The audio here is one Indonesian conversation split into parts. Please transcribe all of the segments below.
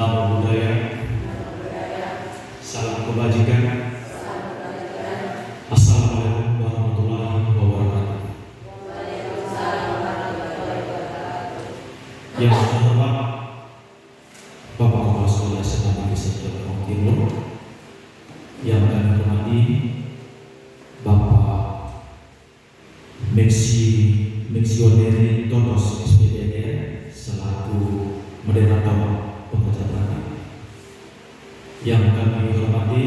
Namo Buddhaya, salam kebajikan. Assalamualaikum warahmatullahi wabarakatuh. Yang terhormat Bapak Kepala Sekolah SMA Negeri 1 Depok Timur, yang kami hormati Bapak Meksioneri Tonos SPDN selaku moderator pengacara, yang kami hormati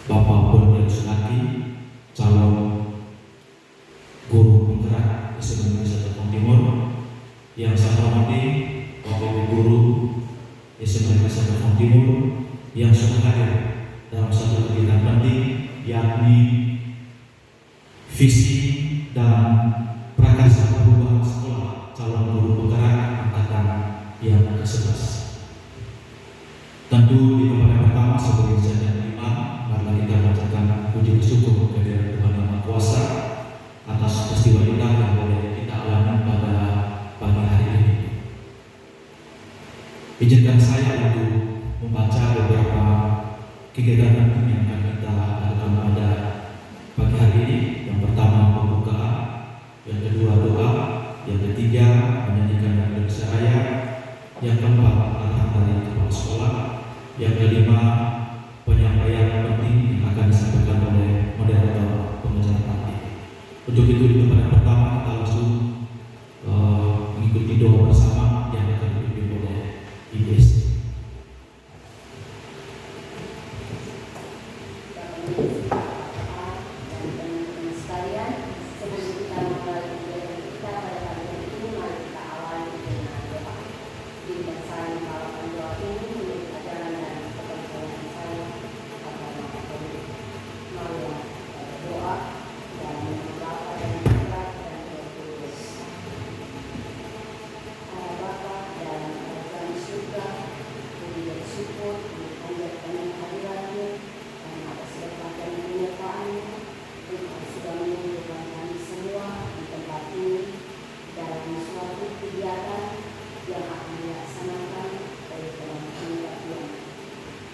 Bapak Bondel Sulaki, calon guru penggerak SMA Negeri 1 Depok Timur, yang saya hormati Bapak Ibu guru SMA Negeri 1 Depok Timur yang sudah hadir dalam satu kegiatan penting, yakni visi dan prakarya perubahan sekolah calon guru penggerak angkatan yang ke-11. Tentu di tempat yang pertama sebagai jalan imam, marilah kita mengucapkan puji bersyukur kepada Tuhan Yang Maha Kuasa atas peristiwa indah yang boleh kita alami pada pagi hari ini. Izinkan saya untuk membaca beberapa kegiatan penting yang akan kita lakukan pada pagi hari ini. Yang pertama pembukaan, yang kedua doa, yang ketiga menyanyikan Indonesia Raya, yang keempat arahan dari kepala sekolah, yang kelima penyampaian penting yang akan disampaikan oleh moderator pengacara nanti. Untuk itu di tempat yang pertama kita langsung mengikuti doa bersama yang akan dipimpin oleh IBS.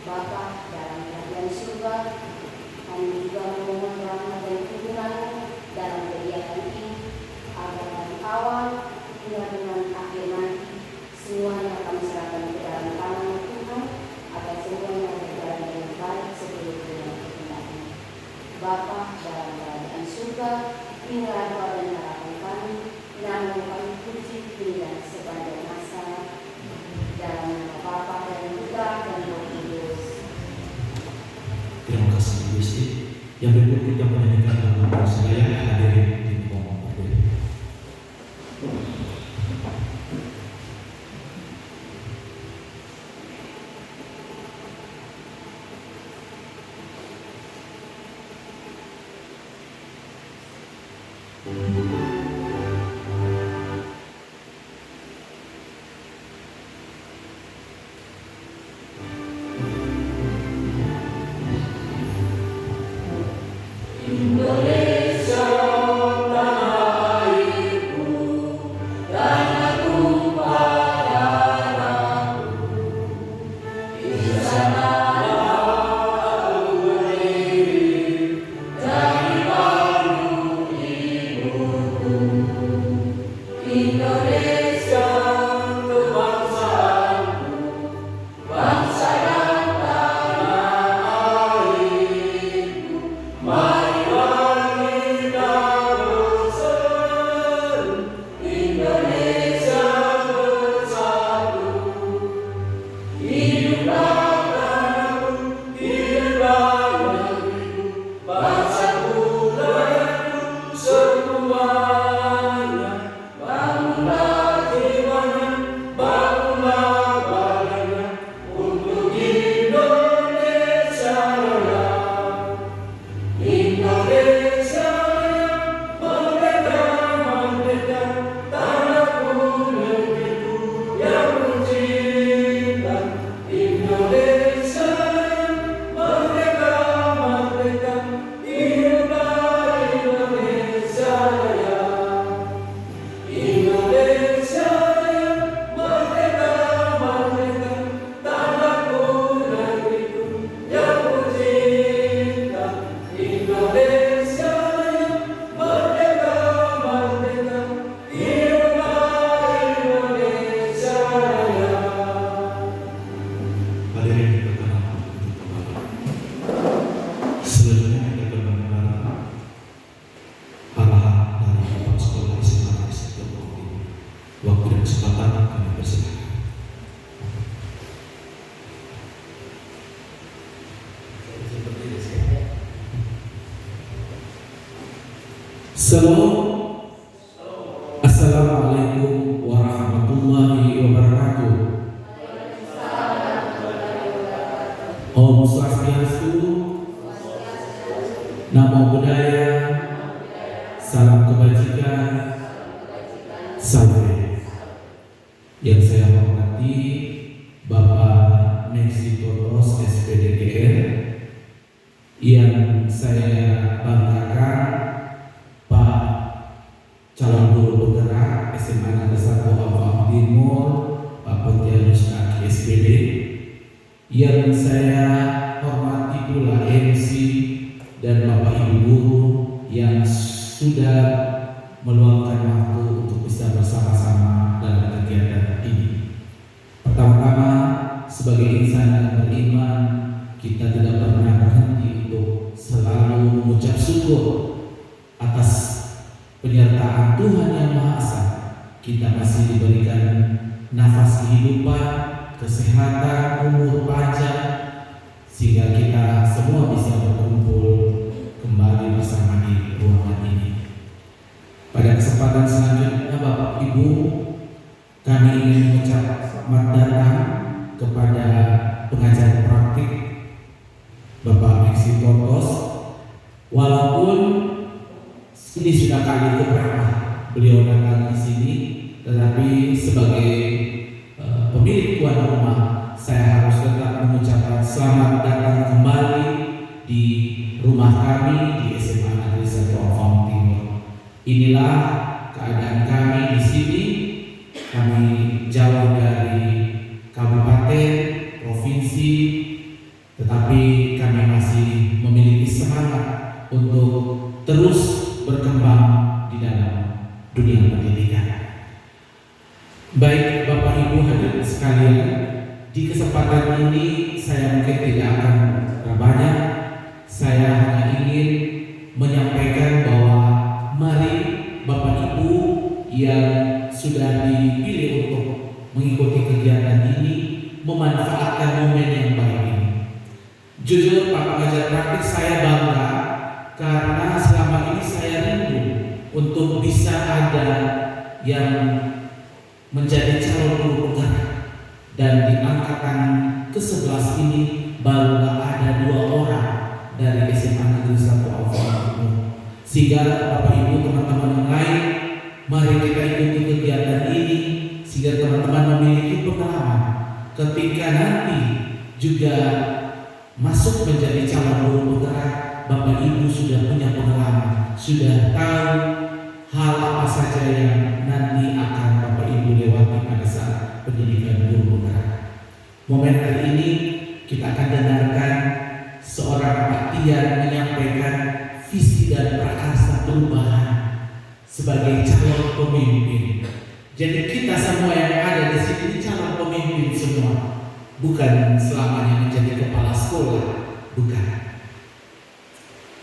Bapa dalam kerajaan surga, kami juga memohon rahmat dan tuntunan dalam kegiatan ini, agar dari awal hingga dengan akhir nanti semuanya kami serahkan ke dalam tangan Tuhan, agar semuanya berjalan dengan baik seperti yang dikehendaki. Bapa dalam kerajaan surga, inilah doa dan harapan kami, namun kami puji hingga sepanjang masa. Dalam nama Bapa dan Putra dan Roh Kudus. Terima kasih Gusti. Yang berikut kita menyanyikan lagu saya hadirin di bawah berdiri. Dari baru ibu Shalom. Assalamualaikum warahmatullahi wabarakatuh. Om Swastiastu, Namo Buddhaya, salam kebajikan, salam. Yang saya hormati Bapak Nexi Torros SPDGR, yang saya banggakan Pak calon guru penggerak SMA Negeri 1 Awam Timur, Pak Pontianus Kaki SPD, yang saya hormati pula MC dan Bapak Ibu guru yang sudah meluangkan waktu untuk bisa bersama-sama dalam kegiatan ini. Pertama-tama, sebagai insan yang beriman, kita tidak pernah berhenti untuk selalu mengucap syukur atas penyertaan Tuhan Yang Maha Esa. Kita masih diberikan nafas kehidupan, kesehatan, umur panjang, sehingga kita semua bisa berkumpul kembali bersama di ruangan ini. Pada kesempatan selanjutnya, Bapak Ibu, kami ingin mengucap selamat datang kepada pengajar praktik Bapak Nexi Torros. Walaupun ini sudah kali keberapa beliau datang di sini, tetapi sebagai pemilik tuan rumah, saya harus tetap mengucapkan selamat datang kembali di rumah kami di SMA Negeri 1 Awam Timur. Inilah keadaan kami di sini. Kami jauh dari kabupaten, provinsi, tetapi kami masih memiliki semangat untuk terus berkembang di dalam dunia pendidikan. Baik Bapak Ibu hadirin sekalian, di kesempatan ini saya mungkin tidak akan banyak. Saya hanya ingin menyampaikan bahwa mari Bapak Ibu yang sudah dipilih untuk mengikuti kegiatan ini memanfaatkan momen yang baik ini. Jujur Pak pengajar praktik, saya bangga karena selama ini saya rindu untuk bisa ada yang menjadi calon guru penggerak, dan di angkatan ke-11 ini baru ada 2 orang dari SMA Negeri 1 Awam Timur. Sehingga Bapak Ibu teman-teman yang lain, mari kita ikuti kegiatan ini sehingga teman-teman memiliki pengalaman ketika nanti juga masuk menjadi calon guru penggerak. Bapak Ibu sudah punya pengalaman, sudah tahu hal apa saja yang nanti akan Bapak Ibu lewati pada saat pendidikan guru penggerak. Momen hari ini kita akan dengarkan seorang Pak Tian menyampaikan visi dan prakarsa perubahan sebagai calon pemimpin. Jadi kita semua yang ada di sini calon pemimpin semua, bukan selamanya menjadi kepala sekolah, bukan.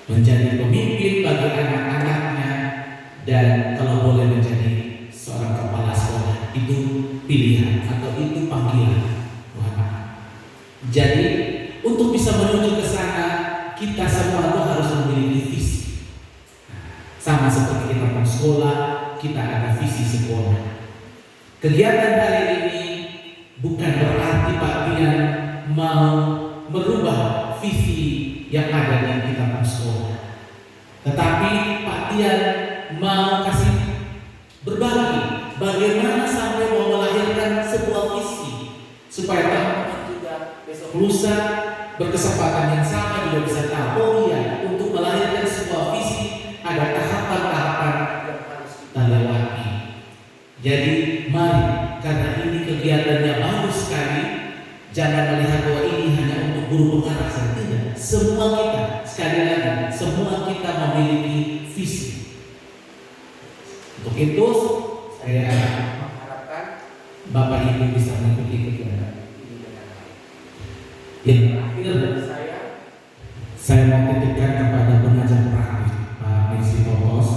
Menjadi pemimpin bagi anak-anaknya, dan kalau boleh menjadi seorang kepala sekolah, itu pilihan atau itu panggilan Tuhan. Jadi untuk bisa menuju ke sana, kita semua itu harus memiliki visi. Sama seperti kita mau sekolah, kita ada visi sekolah. Kegiatan hari ini bukan berarti Pak Tian mau merubah visi yang ada di kita mau sekolah, tetapi Pak Tian mau kasih berbagi bagaimana sampai mau melahirkan sebuah visi supaya teman-teman juga besok lusa berkesempatan yang sama juga bisa tahu, oh iya, untuk melahirkan sebuah visi ada tahapan-tahapan yang harus kita lewati. Jadi mari, karena ini kegiatannya bagus sekali, jangan melihat bahwa ini hanya untuk guru penggerak saja. Tidak, semua kita, sekali lagi, semua kita memiliki visi. Untuk itu saya mengharapkan Bapak Ibu bisa mengikuti kegiatan ini dengan baik. Yang terakhir dari saya mau titipkan kepada pengajar praktik Pak Nexi Torros.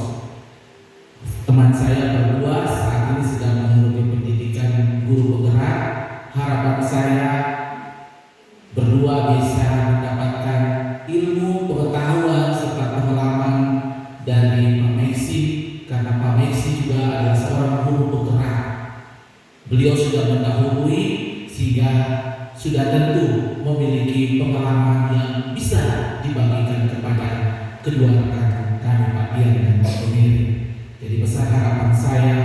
Teman saya berdua saat ini sedang mengikuti pendidikan guru penggerak. Harapan saya berdua bisa mendapatkan ilmu, pengetahuan serta pengalaman dari Pak Nexi Beliau sudah mendahului sehingga sudah tentu memiliki pengalaman yang bisa dibagikan kepada kedua rekan kami, Pak Dian dan Pak Pemiri. Jadi besar harapan saya,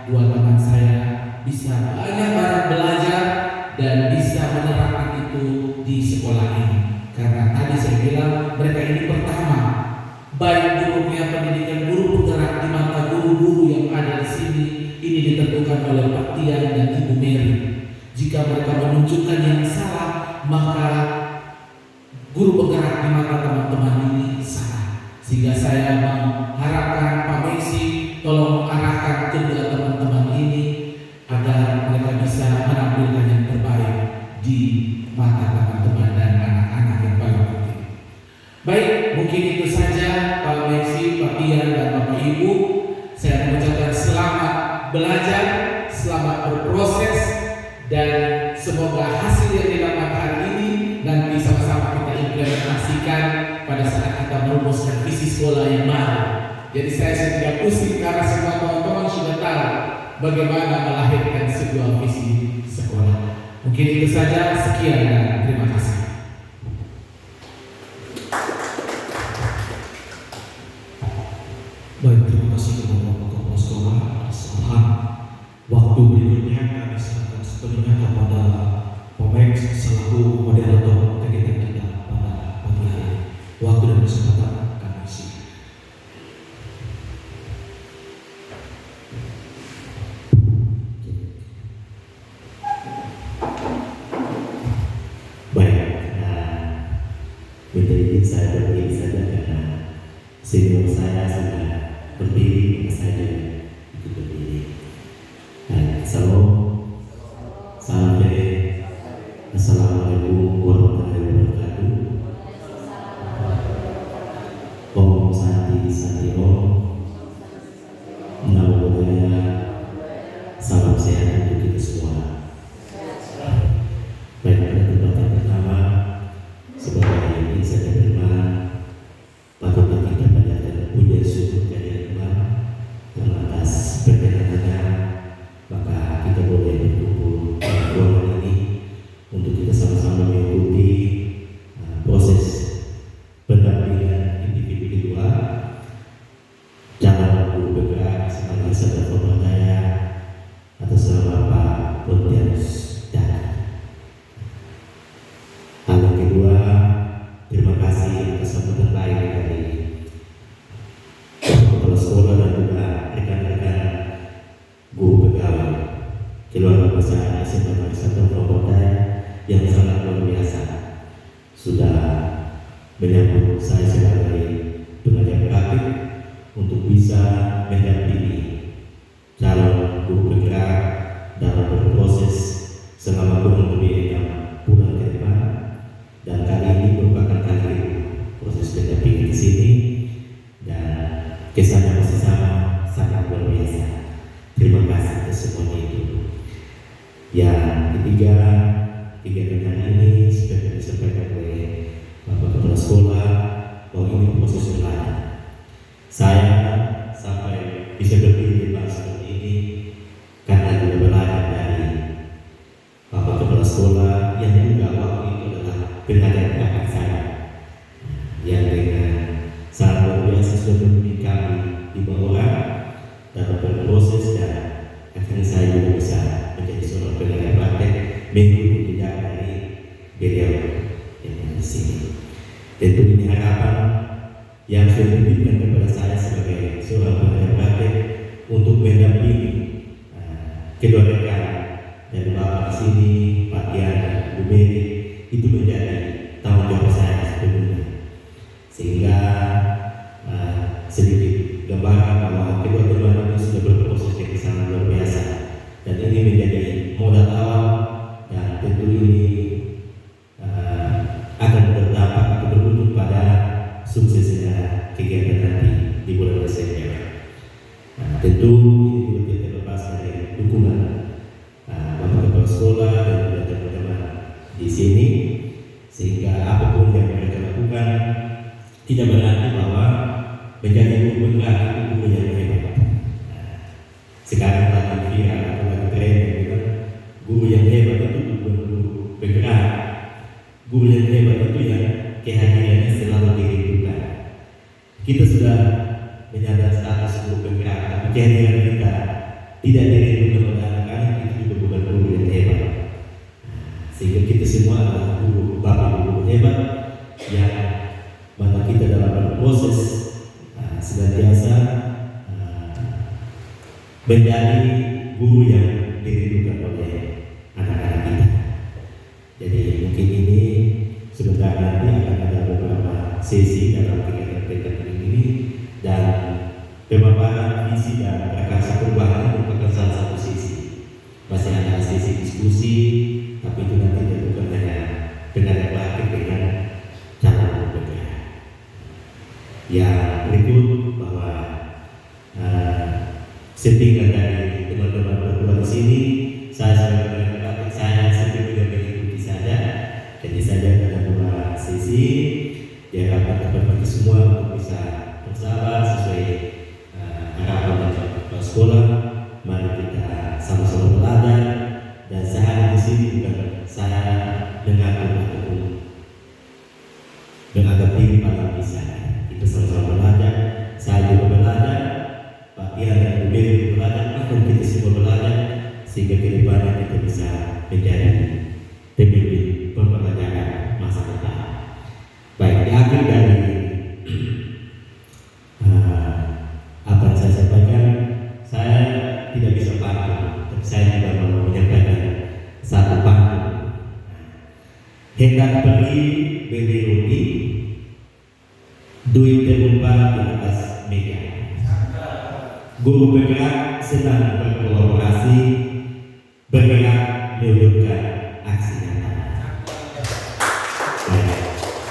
dua teman saya bisa banyak-banyak belajar dan bisa menerapkan itu di sekolah ini. Karena tadi saya bilang mereka ini pertama, baik gurunya pendidikan guru penggerak di mata guru-guru yang ada di sini ini ditentukan oleh Pak Tian dan Ibu Mary. Jika mereka menunjukkan yang salah, maka guru penggerak di mata teman-teman ini salah. Sehingga saya mengharapkan Pak Messi tolong arahkan kedua teman-teman ini agar mereka bisa menampilkan yang terbaik di mata teman-teman dan anak-anak yang paling penting. Baik, mungkin itu saja Pak Messi, Pak Tian dan Bapak Ibu. Saya mengucapkan selamat belajar, selamat berproses, dan semoga hasil yang didapat hari ini nanti sama-sama kita implementasikan pada saat kita merumuskan visi sekolah yang baru. Jadi saya tidak pusing karena semua teman-teman sudah tahu bagaimana melahirkan sebuah visi sekolah. Mungkin itu saja, sekian dan terima kasih. Baik, terima kasih kepada Bapak Kepala Sekolah atas arahan. Waktu berikutnya kami serahkan sepenuhnya kepada Pak Max selaku moderator kegiatan kita pada pagi hari ini. Waktu dan kesempatan kami isi. Baik, minta izin saya berdiri saja karena senior saya sudah berdiri, maka saya juga ikut berdiri. Baik, salam Assalamualaikum warahmatullahi wabarakatuh. Om Santi Santi Om, Namo Buddhaya, salam sehat untuk kita semua. Baik, pada kesempatan pertama sebagai insan firman, patutlah kita panjatkan puja syukur kehadirat Tuhan yang atas perkenanannya, maka kita boleh berkumpul pada ruangan ini untuk kita sama-sama mengikuti proses pendampingan individu kedua calon guru bergerak sebagai sadar pemberdaya atas nama Pak Pontianus Dani. Hal yang kedua, terima kasih atas sambutan baik dari kepala sekolah dan juga rekan-rekan guru pegawai keluarga besar SMA Negeri 1 Purwokerto yang sangat luar biasa sudah menyambut saya sebagai pengajar praktik untuk bisa mendampingi calon guru bergerak dalam berproses selama kurang lebih 6 bulan ke depan. Dan kali ini merupakan kali kedua proses pendampingan di sini dan kesannya masih sama, sangat luar biasa. Terima kasih atas semuanya itu. Yang ketiga, kegiatan ini seperti disampaikan oleh Bapak Kepala Sekolah bahwa ini proses belajar. Saya sampai bisa berdiri di tempat seperti ini karena juga belajar dari Bapak Kepala Sekolah yang juga waktu itu adalah pengajar praktik saya yang dengan sangat luar biasa sudah membimbing kami di bawah dalam berproses, dan akhirnya saya juga bisa menjadi seorang pengajar praktik mengikuti jejak dari beliau yang ada di sini. Tentu ini harapan yang sudah diberikan kepada saya sebagai seorang pengajar praktik untuk mendampingi kedua rekan dari Bapak di sini, Pak Tian dan Bu Mary, itu menjadi tanggung jawab saya sepenuhnya. Sehingga sedikit gambaran bahwa kedua teman ini sudah berproses yang sangat luar biasa, dan ini menjadi modal awal, dan tentu ini akan berdampak atau berujung pada suksesnya kegiatan nanti di bulan Desember. Tentu ini juga tidak terlepas dari dukungan Bapak Kepala Sekolah dan juga teman-teman di sini, sehingga apapun yang mereka lakukan tidak berarti bahwa menjadi guru bergerak itu menjadi hebat. Sekarang lagi viral atau lagi tren gitu kan, bergerak. Guru yang hebat itu yang kehadirannya selalu dirindukan. Kita sudah menyadari status guru bergerak, tapi kehadiran kita tidak dirindukan oleh anak-anak, itu juga bukan guru yang hebat. Sehingga kita semua adalah guru, bapak guru hebat yang mana kita dalam berproses senantiasa menjadi guru yang dirindukan oleh anak-anak kita. Jadi mungkin ini sebentar nanti akan ada beberapa sesi dalam kegiatan ini, dan pemaparan visi dan prakarsa perubahan merupakan salah satu sesi. Masih ada sesi diskusi, tapi itu nanti dilakukan dengan yang praktik dengan cara berbeda. Yang berikut bahwa settingnya dari teman-teman berdua di sini, saya sebagai praktik saya sendiri juga mengikuti saja. Jadi saja ada dua sesi, diharapkan kepada kita semua untuk bisa bersahabat sesuai harapan dan kepala sekolah. Mari kita sama-sama belajar, dan saya di sini bukan saya mengatur ataupun menganggap diri paling bisa. Kita sama-sama belajar, saya juga belajar, Pak Tian dan Bu Dewi belajar, bahkan kita semua belajar, sehingga ke depannya kita bisa menjadi pemimpin pembelajaran masa depan. Baik, di akhir dari apa yang saya sampaikan, saya tidak bisa pantun, tapi saya juga mau menyampaikan satu pantun. Hendak pergi beli roti, duit terlumpar di atas meja. Guru bergerak senang berkolaborasi, bergerak mewujudkan aksi nyata. Baik,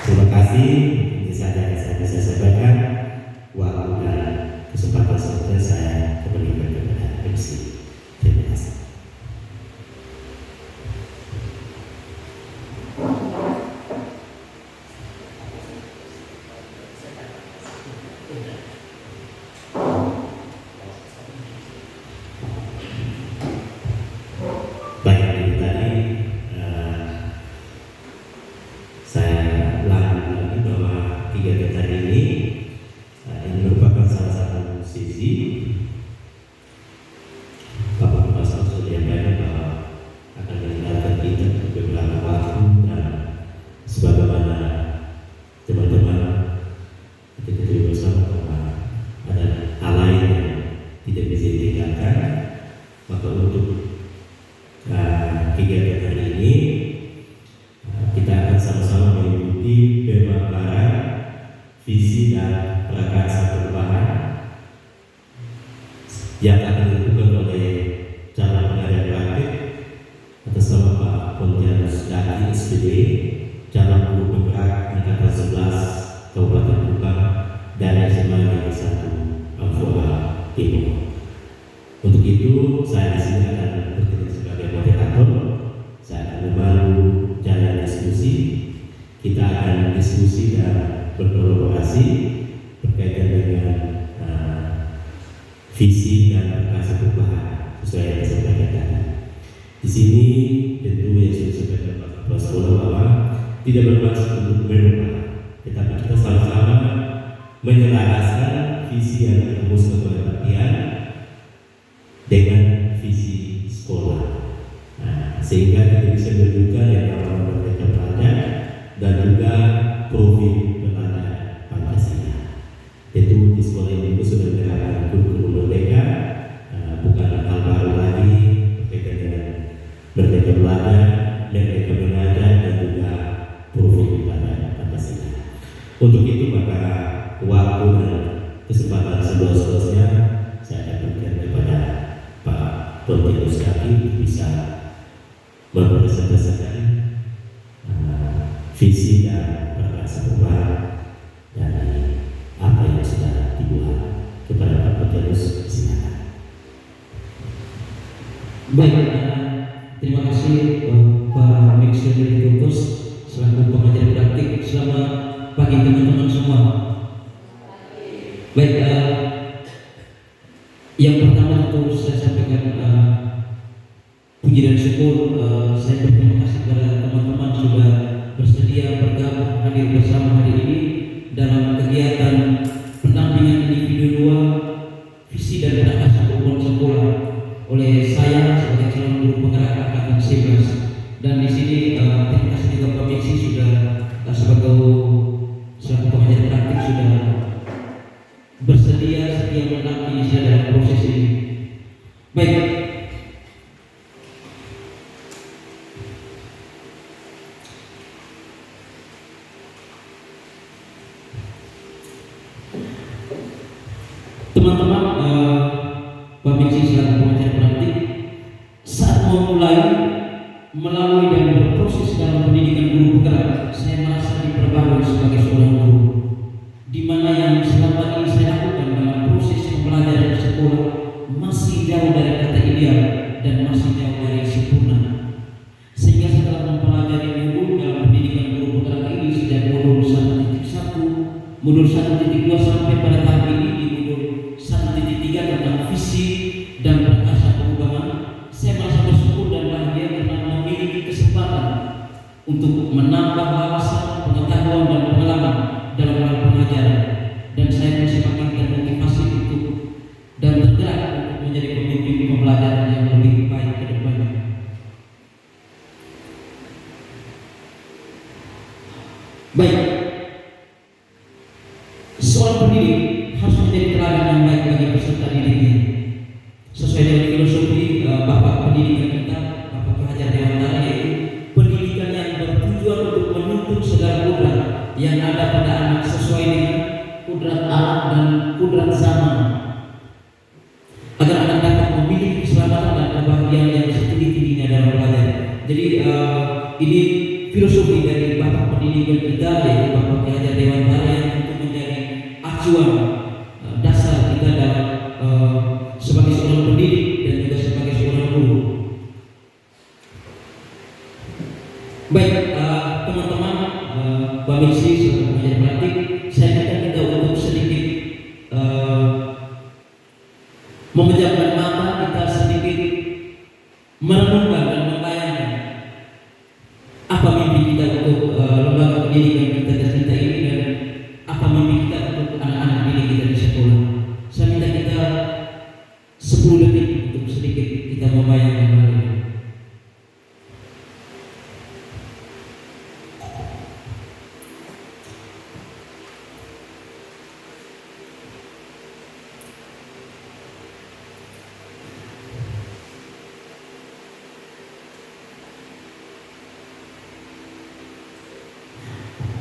terima kasih. Ini saja yang saya bisa sampaikan. Waktu dan kesempatan selanjutnya saya kembalikan kepada MC. Terima kasih. Baik, dari tadi saya lanjut lagi bahwa kegiatan hari ini merupakan salah satu sisi Bapak Kepala Sekolah menyampaikan bahwa akan meninggalkan kita untuk beberapa waktu, dan sebagaimana teman-teman kita ketahui bersama bahwa ada hal lain yang tidak bisa ditinggalkan. Maka untuk kegiatan hari ini kita akan sama-sama mengikuti pemaparan visi dan prakarsa perubahan yang akan dilakukan oleh calon pengajar praktik atas nama Pak Pontianus Daki SPD, calon guru penggerak angkatan 11 Kabupaten Kupang dan SMA Negeri 1 Amphoe Timur. Untuk itu saya di sini akan bertindak sebagai moderator. Saya akan memandu jalan diskusi. Kita akan diskusi dan berkolaborasi berkaitan dengan visi dan prakarsa perubahan sesuai yang disampaikan tadi. Di sini tentu yang sudah disampaikan Pak Kepala Sekolah bahwa tidak bermaksud untuk merubah, tetapi kita sama-sama menyelaraskan visi yang dirumuskan oleh Pak Tian dengan visi sekolah. Sehingga kita bisa menunjukkan yang namanya Merdeka Belajar dan juga profil belajar Pancasila. Tentu di sekolah ini sudah menerapkan kurikulum merdeka, bukan hal baru lagi berkaitan dengan Merdeka Belajar, Merdeka Mengajar, dan juga profil belajar Pancasila. Untuk itu maka waktu dan kesempatan seluas-luasnya saya akan berikan kepada Pak Pontianus Daki bisa mempresentasikan visi dan prakarsa perubahan dari apa yang sudah dibuat. Kepada Pak Pontianus, silakan. Baik, terima kasih Pak Mixer Tutus selaku pengajar praktik. Selamat pagi teman-teman semua. Baik, yang pertama tentu saya sampaikan puji dan syukur. Saya berterima kasih kepada teman-teman hadir bersama hari ini dalam kegiatan pendampingan individu 2 visi dan prakarsa maupun sekolah oleh saya sebagai calon guru penggerak angkatan 11. Dan di sini terima kasih juga Pak Miksi sudah sebagai selaku pengajar praktik sudah setia mendampingi saya dalam proses ini. Baik. Teman-teman, Pak Miksi selaku pengajar praktik saat memulai melalui dan berproses dalam pendidikan guru penggerak, saya merasa diperbarui sebagai seorang guru, di mana yang selama ini saya lakukan dalam proses pembelajaran sekolah masih jauh dari kata ideal dan masih jauh dari sempurna. Sehingga setelah mempelajari modul dalam pendidikan guru penggerak ini sejak modul 1.1, modul 1.2 sampai pada tahap ini di modul 1.3 tentang visi dan prakarsa perubahan, saya merasa bersyukur dan bahagia karena memiliki kesempatan untuk menambah wawasan, pengetahuan dan pengalaman dalam hal pengajaran, dan saya pun semakin termotivasi untuk dan tergerak untuk menjadi pemimpin pembelajaran yang lebih baik ke depannya. Baik, seorang pendidik harus menjadi teladan yang baik bagi peserta didiknya. Sesuai dengan filosofi Bapak pendidikan kita, Bapak Ki Hajar Dewantara, yaitu pendidikan yang bertujuan untuk menuntut segala kudrat yang ada pada anak sesuai dengan kudrat alam dan kudrat zaman, agar anak dapat memiliki keselamatan dan kebahagiaan yang setinggi-tingginya dalam belajar. Jadi ini filosofi dari Bapak pendidikan kita, yaitu Bapak Ki Hajar Dewantara, yang untuk menjadi acuan dasar kita dalam sebagai seorang pendidik dan juga sebagai seorang guru. Baik, teman-teman, Pak Miksi selaku pengajar praktik, saya minta kita untuk sedikit memejamkan mata, kita sedikit merenungkan dan membayangkan apa mimpi kita untuk lembaga pendidikan kita tercinta ini, dan apa mimpi kita untuk anak-anak didik kita di sekolah. Saya minta kita 10 detik untuk sedikit kita membayangkan hal ini.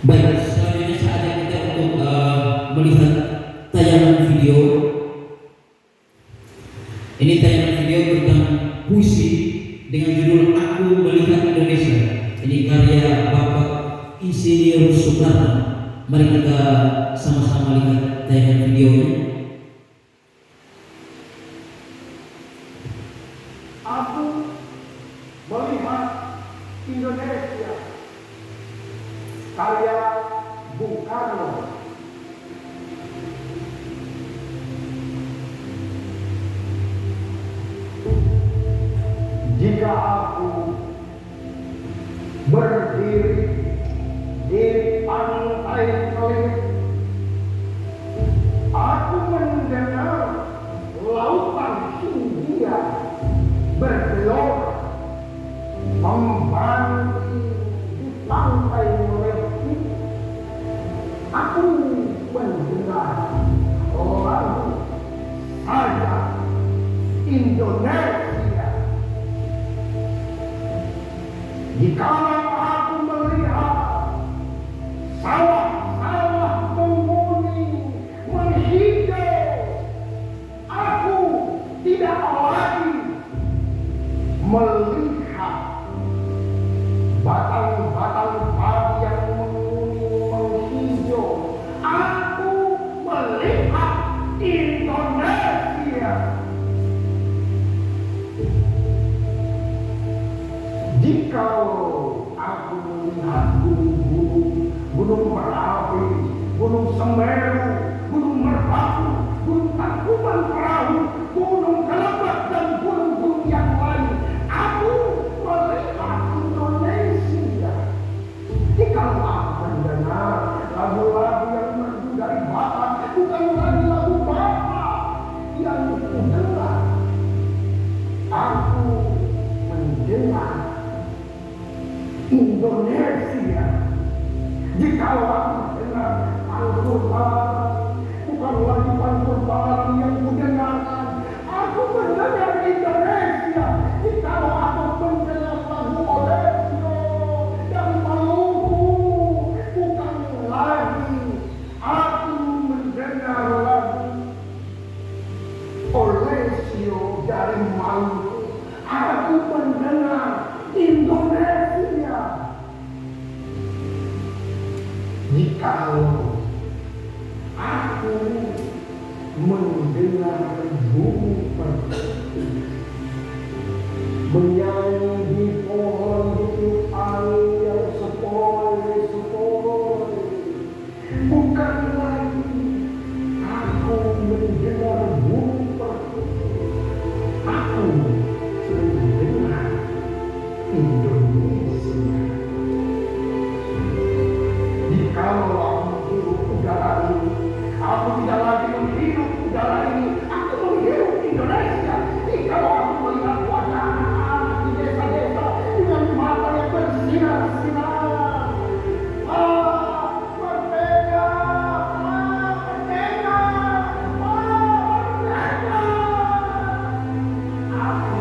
Baik, selanjutnya saatnya kita untuk melihat tayangan video. Ini tayangan video tentang puisi dengan judul Aku Melihat Indonesia. Ini karya Bapak Insinyur Soekarno. Mari kita sama-sama lihat tayangan videonya. Aku melihat Indonesia, karya Bung Karno. Jika aku berdiri di pantai Kelit, aku mendengar lautan Hindia bergelora membanting di pantai Melati. Aku mendengar lagu Saya Indonesia. Jikalau aku melihat sawah-sawah menguning, menghijau, aku tidak lagi melihat batang-batang padi yang menguning, menghijau. Aku melihat Indonesia. Jikalau aku melihat gunung Merapi, gunung Semeru, gunung Merbabu, gunung Tangkuban Perahu, gunung Kelebak, dan gunung-gunung yang lain, aku melihat Indonesia. Jikalau aku mendengar Indonesia. Jikalau aku dengar pantun barang, bukan lagi pantun barang yang kudengarkan, aku mendengar Indonesia. Jikalau aku mendengar lagu Olesio dari Maluku, bukan lagi aku mendengar lagu Olesio dari Maluku, aku mendengar Indonesia. Jikalau aku mendengar burung merpati menyanyi di pohon itu angin yang sepoi-sepoi, bukan lagi aku mendengar burung merpati, aku mendengar Indonesia. Jikalau aku menghirup udara ini, aku tidak lagi menghirup udara ini, aku menghirup Indonesia. Jikalau aku melihat wajah anak-anak di desa-desa dengan mata yang bersinar-sinar, merdeka, merdeka, merdeka. Aku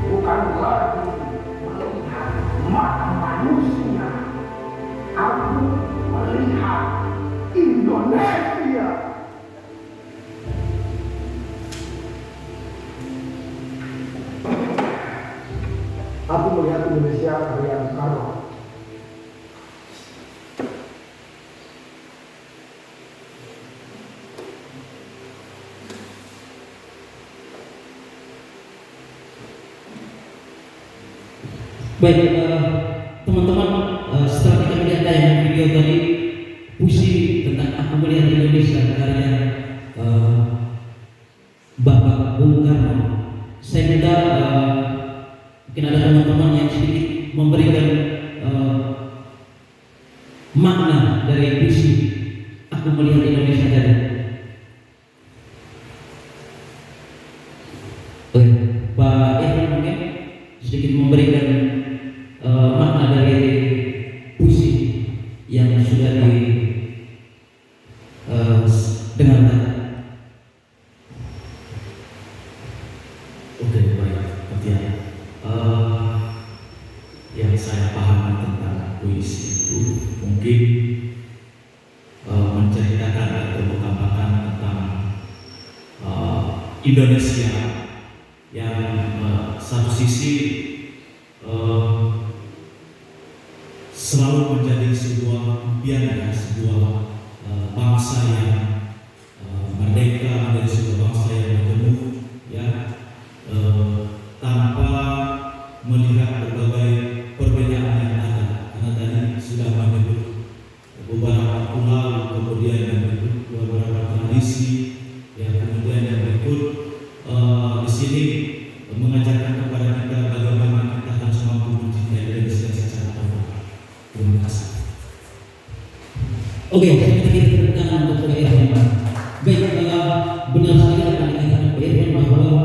bukan lagi melihat mata manusia, aku melihat Indonesia. Aku melihat Indonesia karya Soekarno. Baik, teman-teman, setelah kita melihat tayangan video tadi, puisi tentang Aku Melihat Indonesia karya Bapak Bung Karno, saya minta mungkin ada teman-teman yang sedikit memberikan makna dari puisi Aku Melihat Indonesia tadi. Oke, Pak Irfan mungkin sedikit memberikan makna dari puisi yang sudah didengarkan. Oke, baik, Patian. Yang saya pahami tentang puisi itu mungkin menceritakan atau menggambarkan tentang Indonesia yang satu sisi selalu menjadi sebuah impian, ya, sebuah bangsa yang merdeka, menjadi sebuah bangsa yang majemuk, ya, tanpa melihat berbagai perbedaan yang ada. Karena tadi sudah menyebut beberapa pulau, kemudian yang menyebut beberapa tradisi, ya, kemudian yang berikut di sini mengajarkan kepada kita bagaimana kita harus mampu mencintai Indonesia secara terbuka. Terima kasih. Oke, saya minta kita tepuk tangan untuk Pak Irfan. Baik, benar sekali apa yang dikatakan Pak Irfan bahwa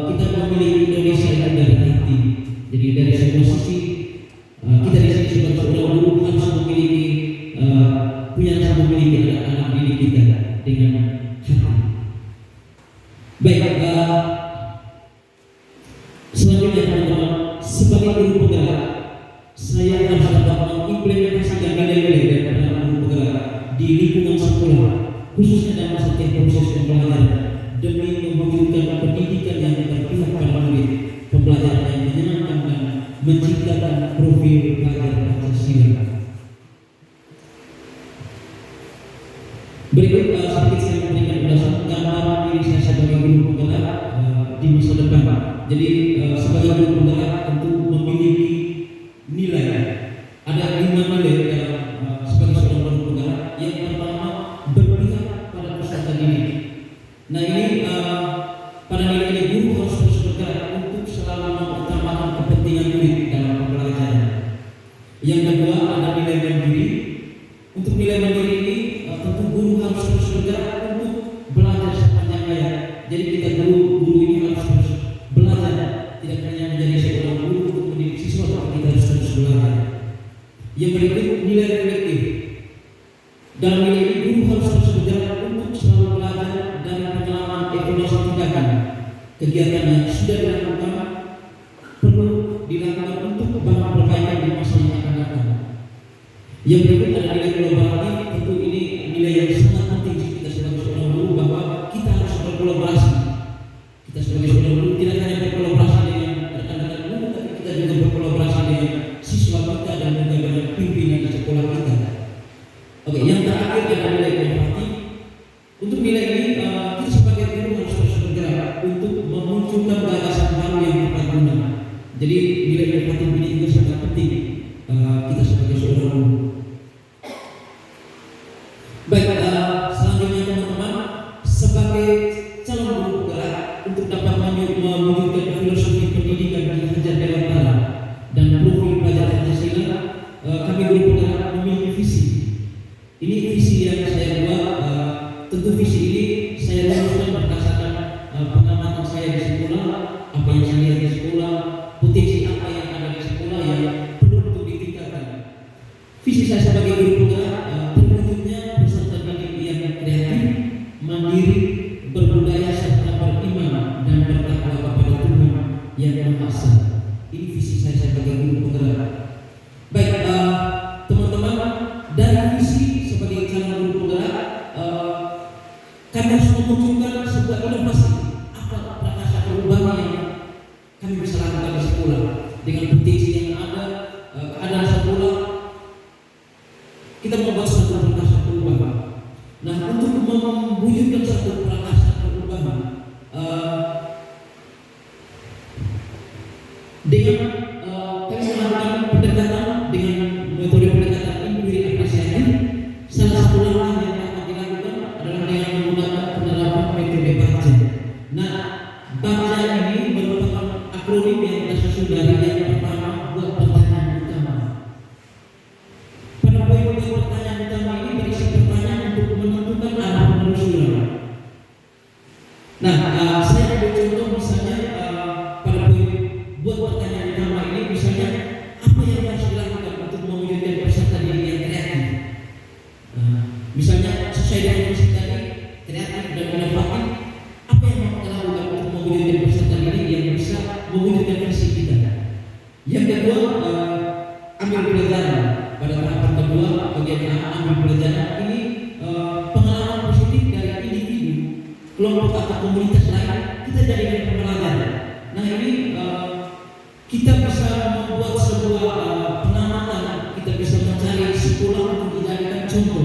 kita memiliki Indonesia itu dari hati. Jadi dari semua sisi kita di sini sebagai seorang guru harus memiliki punya cara memiliki anak-anak didik kita dengan hati. Baik, selanjutnya teman-teman, sebagai guru penggerak, saya harus dapat mengimplementasikan nilai-nilai dari guru penggerak di lingkungan sekolah, khususnya dalam setiap proses pembelajaran, demi mewujudkan pendidikan yang berpihak pada murid, pembelajaran yang menyenangkan dan menciptakan profil pelajar Pancasila. Berikut sedikit saya memberikan ulasan gambaran diri saya sebagai guru penggerak di masa depan. Jadi sebagai guru penggerak tentu memiliki nilai. Ada 5 nilai dalam sebagai seorang guru penggerak. Yang pertama, berpihak pada peserta didik. Nah ini pada nilai ini guru harus terus bergerak untuk selalu mengutamakan kepentingan murid dalam pembelajaran. Yang kedua, ada nilai mandiri. Untuk nilai mandiri ini tentu guru harus terus bergerak untuk belajar sepanjang hayat. Jadi kita guru ini harus terus belajar, tidak hanya menjadi seorang guru untuk mendidik siswa, tapi kita harus terus belajar. Yang berikut nilai reflektif. Dalam nilai ini guru harus terus berjalan untuk selalu belajar dari pengalaman evaluasi tindakan kegiatan yang sudah dilakukan perlu dilakukan untuk bahan perbaikan di masa yang akan datang. Yang berikut ada nilai kolaboratif. Tentu ini nilai yang sangat penting kita sebagai seorang guru, bahwa kita harus berkolaborasi. Kita sebagai seorang guru tidak hanya berkolaborasi dengan rekan-rekan guru, tapi kita juga berkolaborasi dengan siswa kita dan juga dengan pimpinan di sekolah kita. Oke, yang terakhir adalah nilai inovatif. Untuk nilai ini kita sebagai guru harus terus bergerak untuk memunculkan gagasan baru yang tepat guna. Jadi nilai inovatif ini juga sangat penting kita sebagai seorang guru. Baik, selanjutnya teman-teman, sebagai calon guru penggerak untuk dapat mewujudkan filosofi pendidikan di Hajar Dewantara dan profil pelajar Pancasila, kami guru penggerak memiliki visi. Ini visi yang saya buat. Tentu visi ini saya rumuskan berdasarkan pengamatan saya di sekolah, apa yang saya lihat di sekolah, potensi apa yang ada di sekolah yang perlu untuk ditingkatkan. Visi saya sebagai guru penggerak terwujudnya peserta didik yang kreatif, mandiri, berbudaya serta beriman dan bertakwa kepada Tuhan yang Maha Esa. Ini visi saya sebagai guru penggerak. Baik, teman-teman, dari visi sebagai calon guru penggerak, kami harus memunculkan sebuah inovasi. Apa prakasa perubahan yang kami bisa lakukan di sekolah dengan potensi yang ada, keadaan sekolah. Kita membuat satu prakasa perubahan. Nah, untuk mewujudkan satu prakasa perubahan dengan kami melakukan pendekatan dengan metode pendekatan empiri apresiatif. Salah satu langkah yang dapat dilakukan adalah dengan menggunakan penerapan metode baca. Nah, baca ini merupakan akronim yang tersusun dari yang pertama, buat pertanyaan utama. Pada poin pertanyaan utama ini berisi pertanyaan untuk menentukan arah penelusuran. Nah, saya ambil contoh misalnya pada poin buat pertanyaan utama ini, misalnya apa yang harus dilakukan untuk mewujudkan peserta didik yang kreatif. Misalnya sesuai dengan visi tadi, kreatif dan inovatif, apa yang mau kita lakukan untuk mewujudkan peserta didik yang bisa mewujudkan visi kita. Yang kedua, ambil pelajaran. Pada tahapan kedua, bagian ambil pelajaran ini pengalaman positif dari individu, kelompok atau komunitas lain, kita jadikan pembelajaran. Nah, ini kita bisa membuat sebuah pengamatan, kita bisa mencari sekolah untuk dijadikan contoh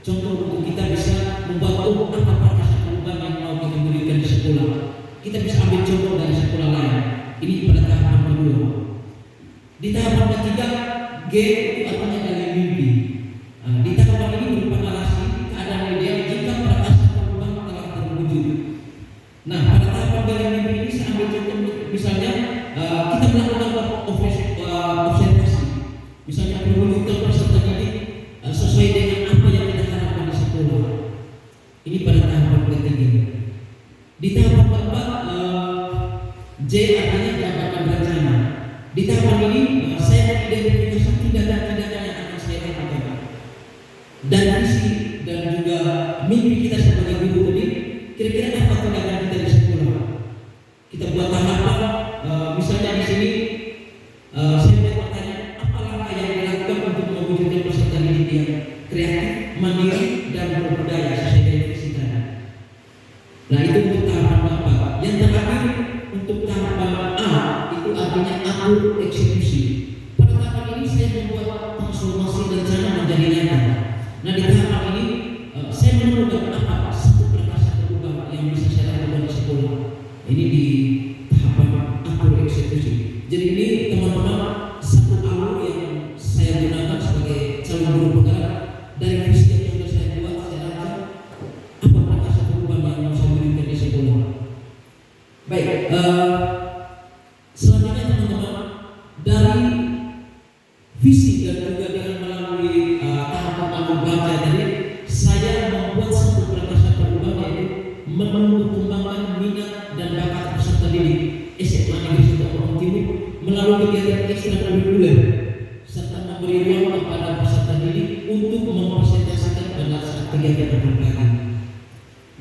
untuk kita bisa membuat apa prakasa perubahan yang mau kita berikan di sekolah. Kita bisa ambil contoh dari sekolah lain. Ini pada tahapan kedua. Di tahapan ketiga, G itu artinya dari mimpi. Di tahapan ini berupa narasi keadaan ideal jika prakasa perubahan telah terwujud. Nah, pada tahapan dari mimpi ini saya ambil contoh, misalnya kita melakukan observasi, misalnya mewujudkan peserta didik sesuai dengan apa yang kita harapkan di sekolah. Ini pada tahapan ketiga. Di tahapan keempat, J artinya jabarkan rencana. Di tahapan ini saya mengidentifikasi tindakan-tindakan yang akan saya lakukan dan visi dan juga mimpi kita sebagai guru tadi. Kira-kira apa tindakan kita di sekolah? Kita buat tahapan. Misalnya di sini saya buat pertanyaan, apa langkah yang dilakukan untuk mewujudkan peserta didik yang kreatif, mandiri dan berbudaya sesuai dengan visi tadi. Nah, itu untuk tahapan apa? Yang terakhir untuk tahapan A, itu artinya atur eksekusi. Pada tahapan ini saya membuat transformasi rencana menjadi nyata. Nah, di tahapan ini saya menemukan apa satu prakasa perubahan yang bisa saya lakukan di sekolah. Ini di tahapan atur eksekusi. Jadi ini teman-teman satu alur yang saya gunakan sebagai calon guru penggerak dari visi yang sudah saya buat. Saya lakukan apa prakasa perubahan yang mau saya berikan di sekolah. Baik, selanjutnya teman-teman, dari visi dan juga dengan melalui tahapan alur baca tadi, saya membuat satu prakasa perubahan yaitu menumbuh kembangkan minat dan bakat peserta didik SMA Negeri 1 Orang Timur melalui kegiatan ekstrakurikuler serta memberi ruang kepada peserta didik untuk mempresentasikan pada saat kegiatan berbagai.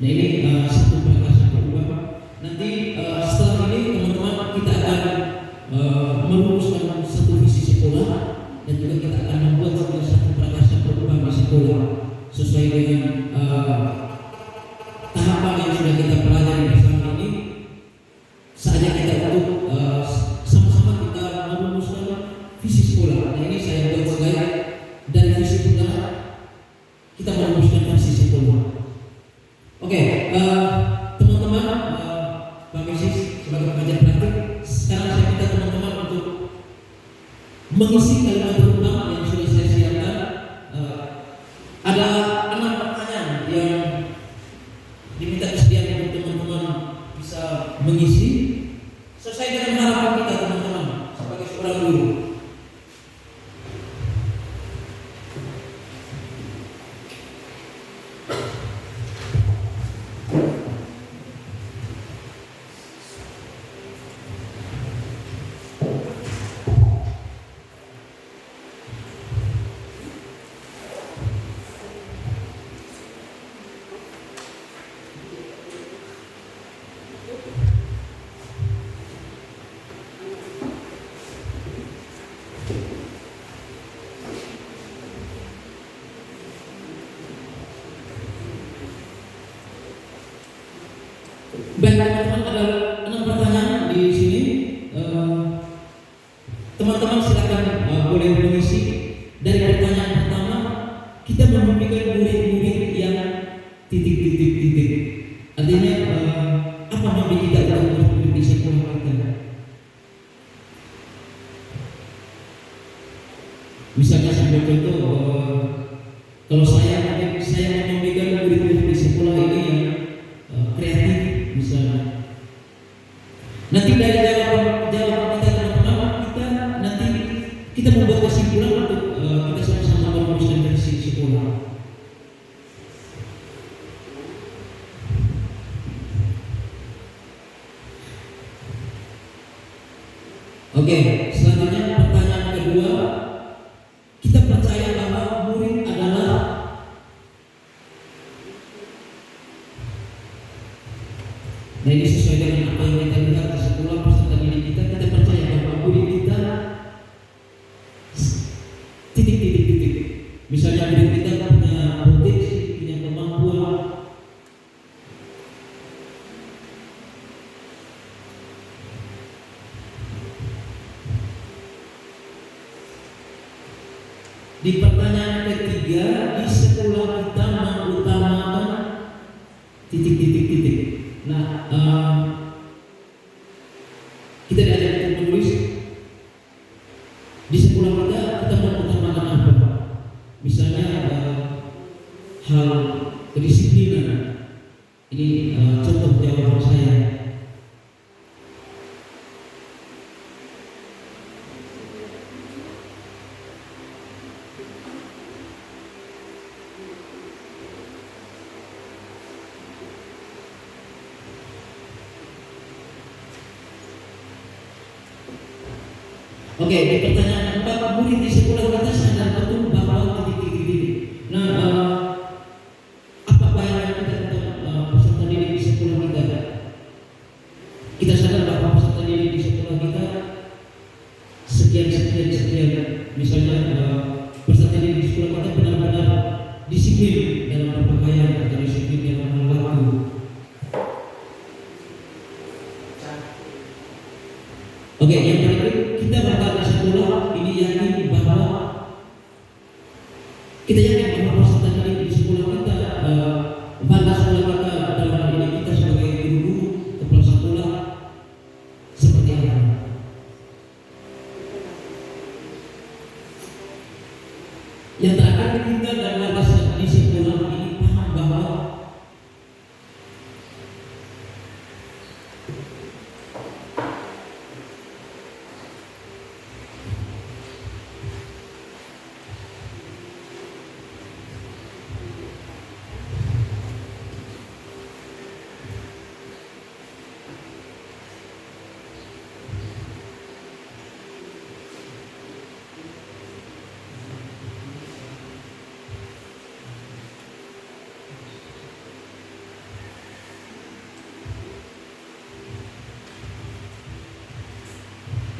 Nah ini satu prakarsa berubah. Nanti setelah ini teman-teman kita akan merumuskan satu visi sekolah dan juga kita akan membuat satu prakarsa berubah di sekolah sesuai dengan tahapan yang sudah kita pelajari bersama ini. Saatnya kita untuk sama-sama kita merumuskan visi sekolah. Nah ini saya buat slide dari visi sekolah kita merumuskan visi sekolah. Oke, teman-teman, Pak Mesis sebagai pengajar praktik, sekarang saya minta teman-teman untuk mengisi kalimat berulang yang sudah saya siapkan. Ada 6 pertanyaan yang diminta kesediaan untuk teman-teman bisa mengisi sesuai dengan harapan kita teman-teman sebagai seorang guru. Baik teman-teman, ada 6 pertanyaan di sini. Teman-teman silakan boleh mengisi. Dari pertanyaan pertama, kita memimpikan murid-murid yang titik. Artinya apa mimpi kita untuk murid di sekolah kita? Misalnya sebagai contoh, kalau saya memimpikan murid-murid di sekolah ini yang kreatif misalnya. Nanti dari jawaban kita teman-teman, kita membuat kesimpulan untuk kita sama-sama merumuskan visi sekolah. Oke, selanjutnya pertanyaan kedua, kita percaya bahwa murid adalah nah ini sesuai dengan apa yang kita lihat di sekolah peserta didik kita percaya bahwa murid kita titik. Misalnya murid kita punya potensi, punya kemampuan. Di pertanyaan ketiga, di sekolah kita mengutamakan titik. Nah, kita diajar untuk menulis di sekolah kita mengutamakan apa? Misalnya hal kedisiplinan. Ini contoh jawaban saya. Oke, di pertanyaan keempat, murid di sekolah kita sadar betul bahwa titik. Nah, apa bayangan kita tentang peserta didik di sekolah kita? Kita sadar bahwa peserta didik di sekolah kita sekian. Misalnya peserta didik di sekolah kita benar-benar disiplin dalam berpakaian atau disiplin dalam waktu. Oke, yang berikut kita bakal di sekolah ini yakin bahwa peserta didik di sekolah kita, bangga sekolah kita dalam hal ini kita sebagai guru, kepala sekolah seperti apa? Yang terakhir kita dan warga di sekolah ini paham bahwa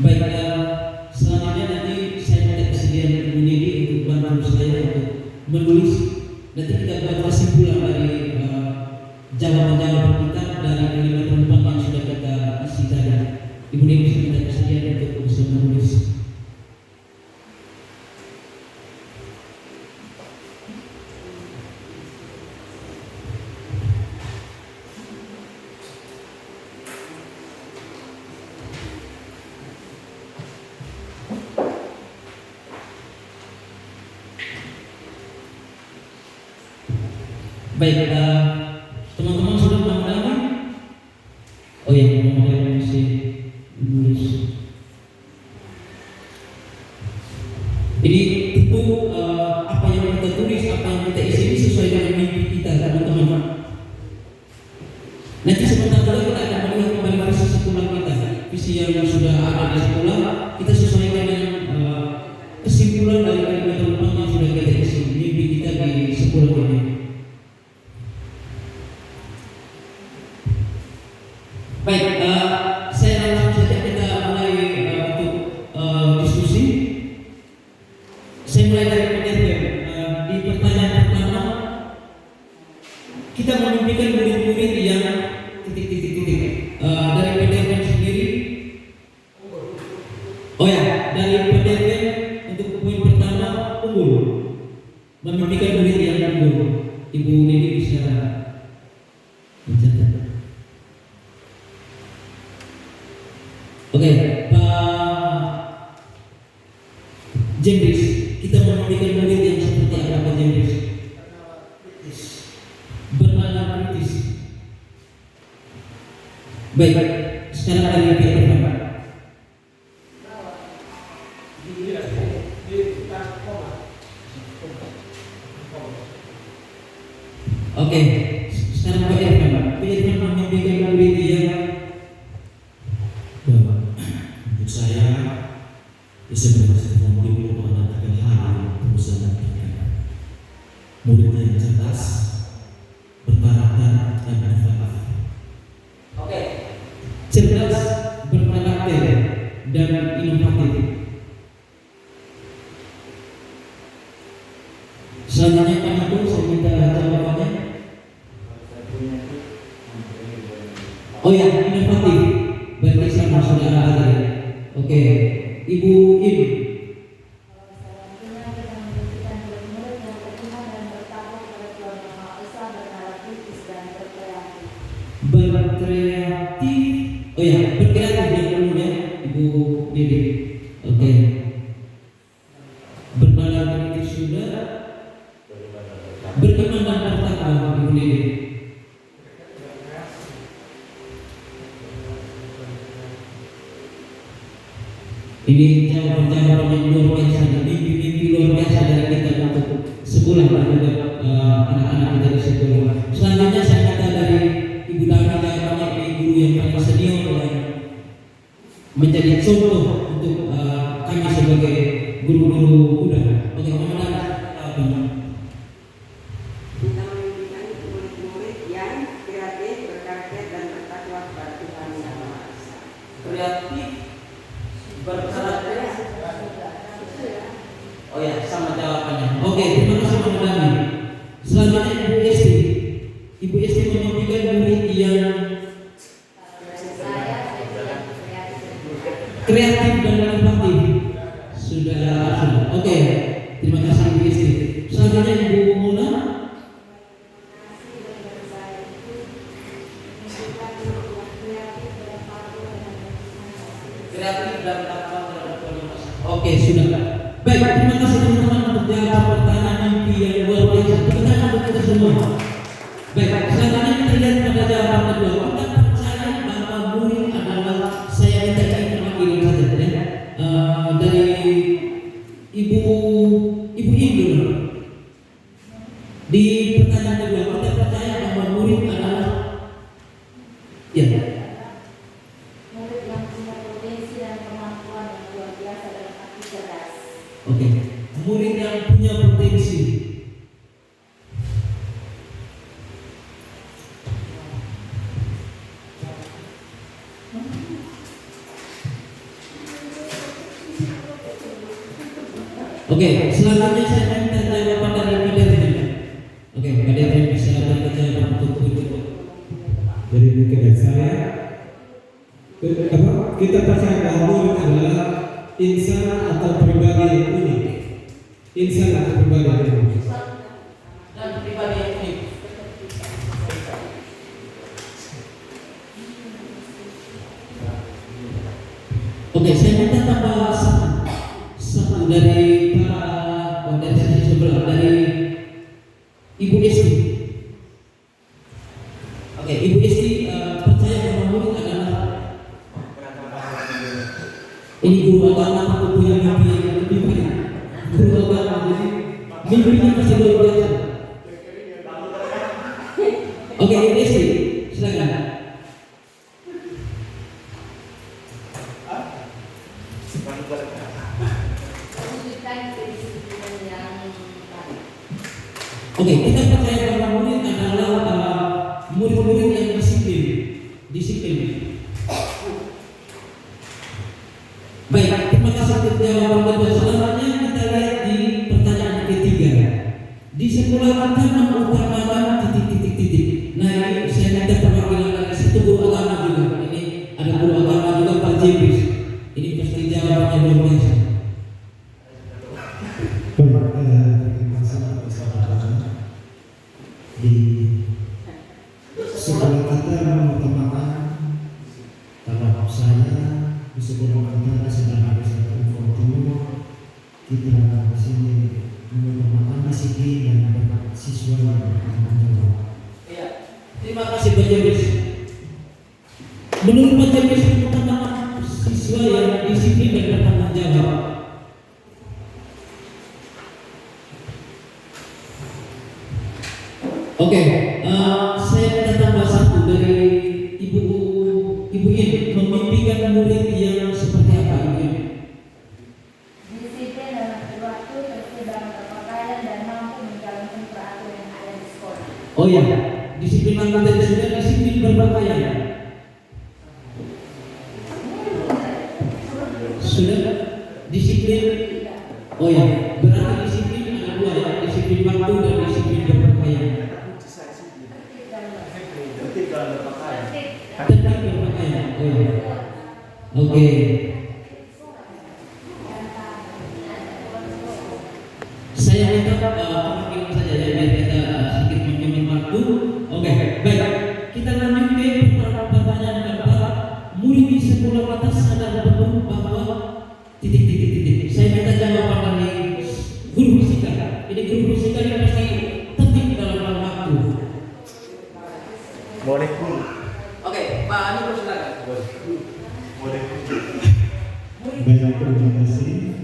Baik, selanjutnya nanti saya minta kesediaan Ibu Nidi untuk bantu saya untuk menulis. Nanti kita buat kesimpulan dari jawaban-jawaban kita dari kelima tempat yang sudah kita isi tadi. Ibu Nidi bisa minta kesediaan untuk bisa menulis. Baik, teman-teman sudah mengenai? Oh iya, mengenai masih menulis. Ini tentu apa yang kita tulis, apa yang kita isi ini sesuai dengan mimpi kita, teman-teman. Nanti sebentar lagi kita akan melihat kembali visi sekolah kita, visi yang sudah ada di sekolah. Kita sesuaikan dengan kesimpulan dari kalimat yang sudah kita isi, mimpi kita di sekolah ini. Baik, saya langsung saja kita mulai untuk diskusi. Saya mulai dari penelitian. Di pertanyaan pertama, kita memimpikan murid-murid yang titik-titik-titik. Dari penelitian sendiri. Oh ya, dari penelitian untuk poin pertama unggul. Memimpikan murid yang unggul. Ibu Nidi bisa mencatat. Oke, Pak Jembris, kita memiliki murid yang seperti apa Pak Jembris? Bernalar kritis. Baik, sekarang kali kita Pak. Oke, sekarang Pak Irfan. Pak Irfan memimpikan murid yang untuk saya sebenarnya murid merupakan tiga hal yang perlu saya nantikan. Murid yang cerdas, berkarakter dan inovatif. Oke, cerdas, berkarakter dan inovatif. Selanjutnya Pak Niko, saya minta jawabannya. Oh ya, inovatif. Berarti sama saudara ada. Oke, Ibu Ibu. Berkreatif. Oh ya, berkreatif yang dulu ya, Ibu Dede. Oke. Bernalar kritis sudah. Beriman dan bertakwa, Ibu Dede. Ini jawaban-jawaban yang luar biasa, mimpi-mimpi luar biasa dari kita untuk sekolah dan juga anak-anak kita di sekolah. Selanjutnya saya minta dari Ibu Dami jawabannya, ini guru yang paling senior yang menjadi contoh untuk kami sebagai guru-guru muda. Bagaimana jawabannya? Kita memimpikan murid-murid yang kreatif, berkarakter dan bertakwa kepada Tuhan Yang Maha Esa. Kreatif, berkarakter. Oh ya, sama jawabannya. Oke, terima kasih Pak Dami. Selanjutnya Ibu Esti. Ibu Esti memimpikan murid yang kreatif dan inovatif. Sudah. Oke, terima kasih Ibu Esti. Selanjutnya Ibu Mona. Kreatif dan takwa terhadap kualitas. Oke, sudah. Baik, terima kasih teman-teman untuk jawab pertanyaan mimpi yang luar biasa. Tepuk tangan untuk kita semua. Baik, selanjutnya kita lihat pada jawaban kedua. Kita percaya bahwa murid adalah, saya minta ini terwakili saja ya. Dari Ibu Indul. Di pertanyaan kedua, kita percaya bahwa murid adalah ya. Murid yang punya potensi dan kemampuan yang luar biasa dalam arti cerdas. Oke, murid yang punya potensi. Oke, selanjutnya saya minta jawaban dari Pak Devin. Oke, Pak Devin bisa berikan jawaban untuk itu. Jadi mungkin dari saya kita percaya bahwa murid adalah insan atau pribadi yang unik. Insan atau pribadi yang unik. Dan pribadi yang unik. Oke, saya minta tambah satu dari dari sisi sebelah, dari Ibu Esti. Oke, Ibu Esti percaya bahwa murid adalah ini guru agama atau punya mimpi yang lebih baik. Guru agama, jadi mimpinya pasti luar biasa. Oke, Ibu Esti, silakan. Oke, kita percaya bahwa murid adalah murid-murid yang disiplin. Baik, terima kasih untuk jawaban kedua. Selanjutnya kita lihat di pertanyaan ketiga. Di sekolah kita mengutamakan titik. Nah, ini saya minta perwakilan dari satu guru agama juga. Ini ada guru agama juga, Pak Jebis. Ini pasti jawabannya luar biasa. Di sekolah kita mengutamakan, kalau saya di sekolah kita sedang ada satu foto, kita di sini mengutamakan disiplin dan siswa yang bertanggung jawab. Iya, terima kasih Pak Jebis. Menurut Pak Jebis, mengutamakan siswa yang disiplin dan bertanggung jawab. Oke, saya minta tambah satu dari Ibu In, memimpikan murid yang seperti apa, Ibu In? Disiplin dalam berwaktu, tertib dalam berpakaian, dan mampu menjalankan peraturan yang ada di sekolah. Oh iya, disiplin mana tadi sudah, disiplin berpakaian. Sudah disiplin. Oh iya, berarti disiplin ada dua ya, disiplin waktu dan disiplin berpakaian. Tertib berpakaian. Oh iya. Oke. Saya minta perwakilan saja ya, biar kita sedikit menghemat waktu. Oke, baik. Kita lanjut ke pertanyaan keempat. Murid di sekolah kita sadar betul bahwa titik. Saya minta jawaban dari guru fisika. Ini guru fisika yang pasti tertib dalam waktu. Boleh guru. Oke, Pak Niko silakan. Boleh. Banyak terima kasih.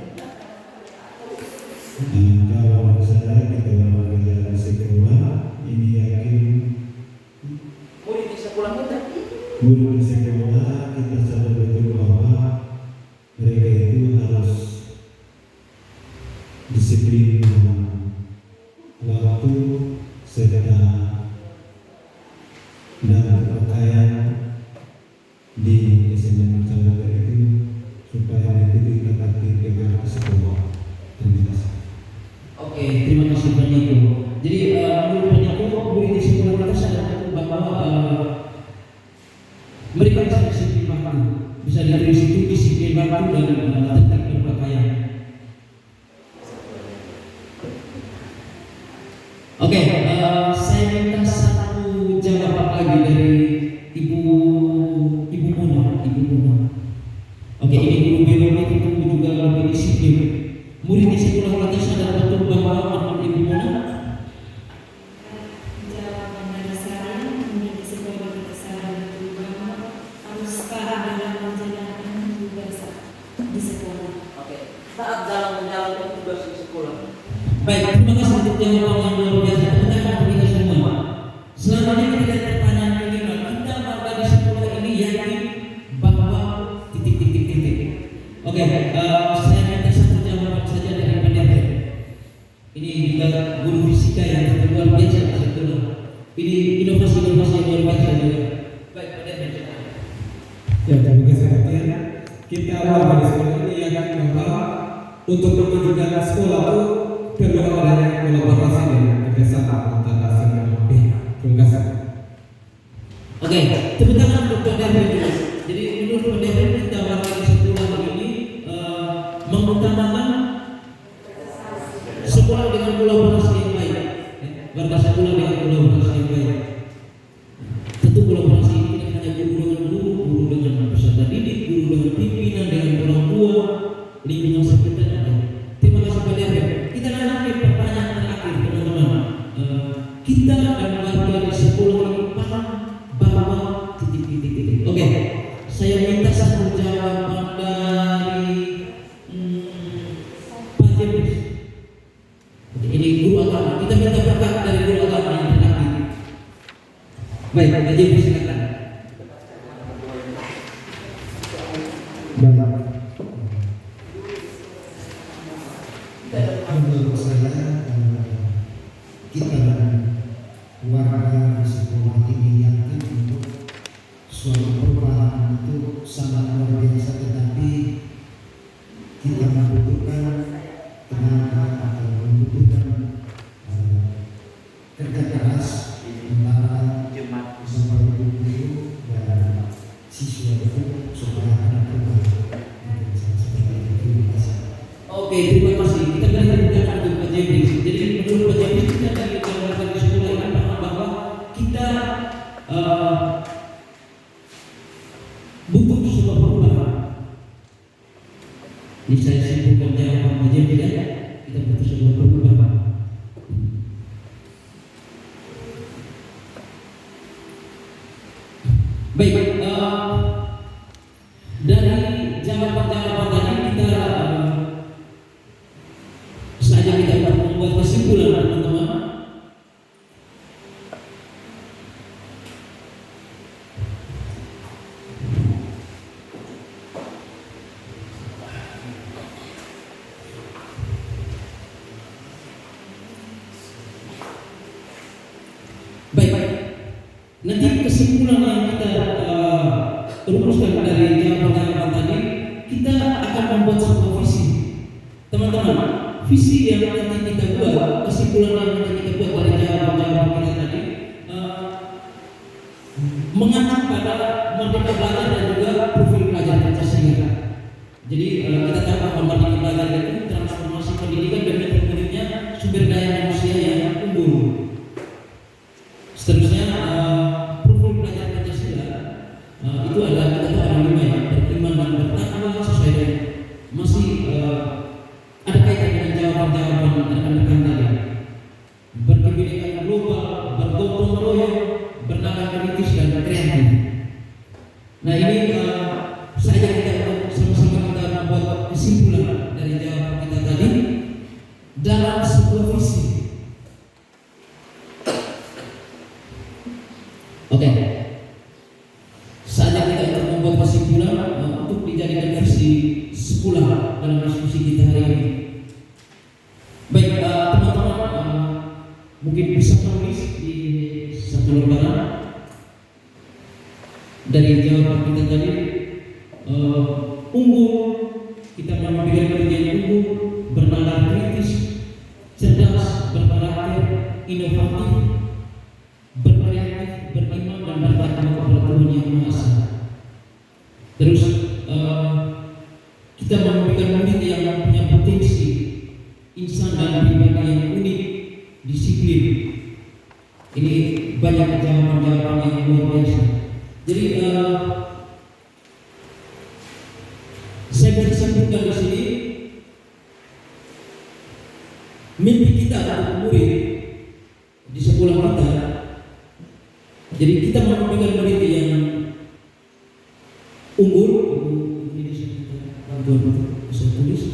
Kalau saya kita berjalan sekolah, ini yakin Murid di sekolah kita. guru di sekolah kita sadar betul bahwa mereka itu harus disiplin dalam waktu serta dan pakaian di SMA Calada itu supaya nanti kita dapat pegang sekolah. Terima kasih. Oke, terima kasih Pak Niko. Jadi menurut Pak Niko, murid di sekolah kita sadar betul bahwa mereka bisa disiplin waktu, bisa ditulis itu disiplin waktu dan tertib berpakaian. Oke, saya minta satu jawaban lagi dari Ibu Mona. Oke, ini guru biologi itu juga lebih disiplin. Murid di sekolah kita sadar betul bahwa Ibu Mona. Jawaban dari saya, murid di sekolah kita sadar betul bahwa harus taat dalam menjalankan tugas di sekolah. Oke, taat dalam menjalankan tugas di sekolah. Baik, terima kasih untuk jawaban yang luar biasa. Pertanyaan kita semua. Selanjutnya kita lihat pertanyaan kelima. Kita warga di sekolah ini yakin bahwa titik. Oke, saya minta satu jawaban saja dari Pak Devin. Ini juga guru fisika yang luar biasa di sekolah. Ini inovasi yang luar biasa juga. Baik, Pak Devin. Ya, terima kasih. Kita warga di sekolah ini yakin bahwa untuk memajukan sekolah itu perlu adanya kolaborasi dan kerjasama antara semua pihak. Terima kasih. Oke, tepuk tangan untuk Pak Devin. Jadi menurut Pak Devin kita warga di sekolah ini mengutamakan sekolah dengan kolaborasi yang baik. Warga sekolah dengan kolaborasi yang baik. Tentu kolaborasi ini tidak hanya guru dengan guru, guru dengan peserta didik, guru dengan pimpinan, dengan orang tua, lingkungan sekitar. Terima kasih Pak Devin. Kita nanti pertanyaan terakhir teman-teman. Kita dan warga di sekolah ini paham bahwa titik. Oke, saya minta satu jawaban dari Pak Jebris. Ini guru agama. Kita minta berkat dari guru agama yang terakhir. Baik, Pak Jebris silakan. Menurut saya kita warga di sekolah ini yakin untuk suatu perubahan itu sangat luar biasa, tetapi kita membutuhkan tenaga atau membutuhkan kerja keras antara bersama guru dan siswa itu supaya akan berubah. Oke, terima kasih. Kita berikan tepuk untuk Pak Jebris. Jadi menurut Pak Jebris kita dari warga di sekolah ini paham bahwa kita butuh sebuah perubahan. Ini saya simpulkan jawaban Pak Jebris ya. Kita butuh sebuah perubahan. Baik, dari jawaban-jawaban tadi kita saja kita akan membuat kesimpulan teman-teman. Baik, nanti kesimpulan yang kita rumuskan dari jawaban-jawaban tadi, kita akan membuat sebuah visi, teman-teman. Visi yang nanti kita buat, kesimpulan yang nanti kita buat dari jawaban-jawaban kita tadi, mengacu pada merdeka belajar dan juga profil pelajar Pancasila. Jadi kita tahu bahwa merdeka belajar itu transformasi pendidikan demi terwujudnya sumber daya manusia yang unggul. Seterusnya profil pelajar Pancasila itu adalah kita tahu ada 5 ya, beriman dan bertakwa sesuai dengan masih ada kaitan dengan jawaban-jawaban rekan-rekan tadi. Berkebinekaan global, bergotong royong, bernalar kritis dan kreatif. Nah ini saja kita sama-sama kita membuat kesimpulan dari jawaban kita tadi dalam sebuah visi. Oke. Saatnya kita untuk membuat kesimpulan untuk dijadikan versi 10 dalam diskusi kita hari ini. Baik, teman-teman mungkin bisa menulis di satu lembaran dari jawaban kita tadi. Unggul, kita memberikan kerja yang unggul, bernalar kritis, cerdas, berkarakter, inovatif, berkreatif, beriman dan bertakwa kepada Tuhan Yang Maha Esa. Terus kita memberikan murid yang punya potensi, insan dan pribadi yang unik, disiplin. Ini banyak jawaban-jawaban yang luar biasa. Jadi saya bisa sebutkan di sini mimpi kita untuk murid di sekolah kita. Jadi kita memberikan murid yang unggul. Ini bisa tulis.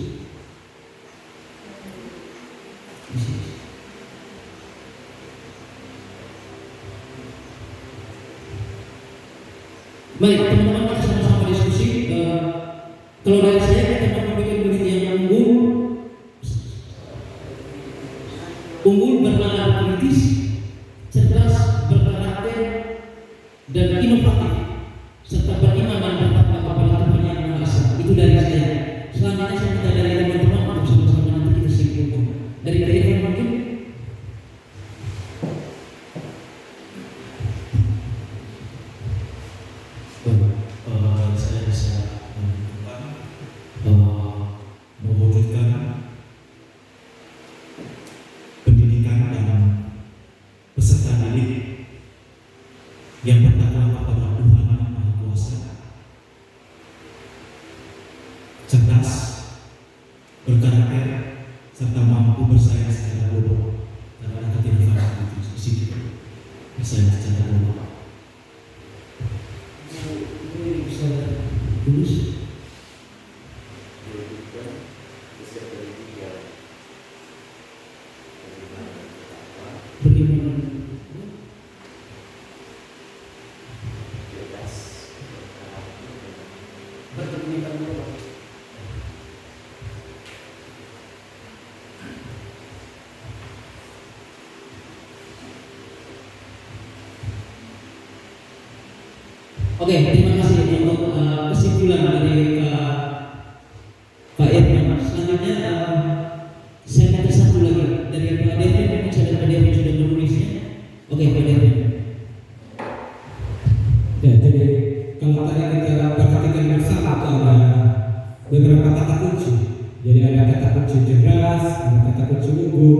Baik, teman-teman kita sama-sama diskusi. Kalau dari saya kita memberikan murid yang unggul bernalar kritis, cerdas, berkarakter, dan inovatif, serta beriman dan bertakwa kepada Tuhan Yang Maha Esa. Itu dari saya. Selanjutnya saya minta dari teman-teman untuk yang bertakwa kepada Tuhan Yang Maha Kuasa, cerdas, berkarakter, serta mampu bersaing secara global. Karena ada ketirifan di sisi kita, bersaing secara global. Bisa tulis. Bagaimana? Oke, terima kasih untuk kesimpulan dari Pak Irfan. Selanjutnya saya minta satu lagi dari Pak Devin. Mungkin saya Pak Devin sudah menulisnya. Oke, Pak Devin. Ya, jadi kalau tadi kita perhatikan bersama itu ada beberapa kata kunci. Jadi ada kata kunci cerdas, ada kata kunci unggul,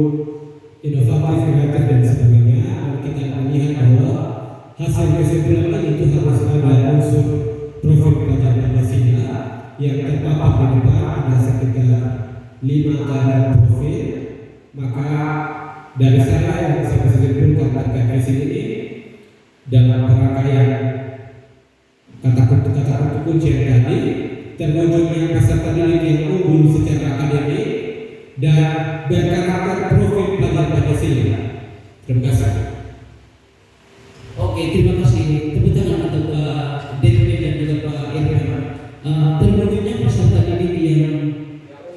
inovatif, kreatif dan sebagainya. Lalu kita melihat bahwa hasil kesimpulan itu harus ada unsur profil pelajar Pancasila yang terpampang di depan, ada sekitar 5 cara profil. Maka dari saya yang saya bisa simpulkan terkait hasil ini dalam rangkaian kata kunci yang tadi, terwujudnya peserta didik yang unggul secara akademik dan berkarakter profil pelajar Pancasila. Terima kasih. Oke, terima kasih. Tepuk tangan untuk Pak Devin dan juga Pak Irfan. Terwujudnya peserta didik yang unggul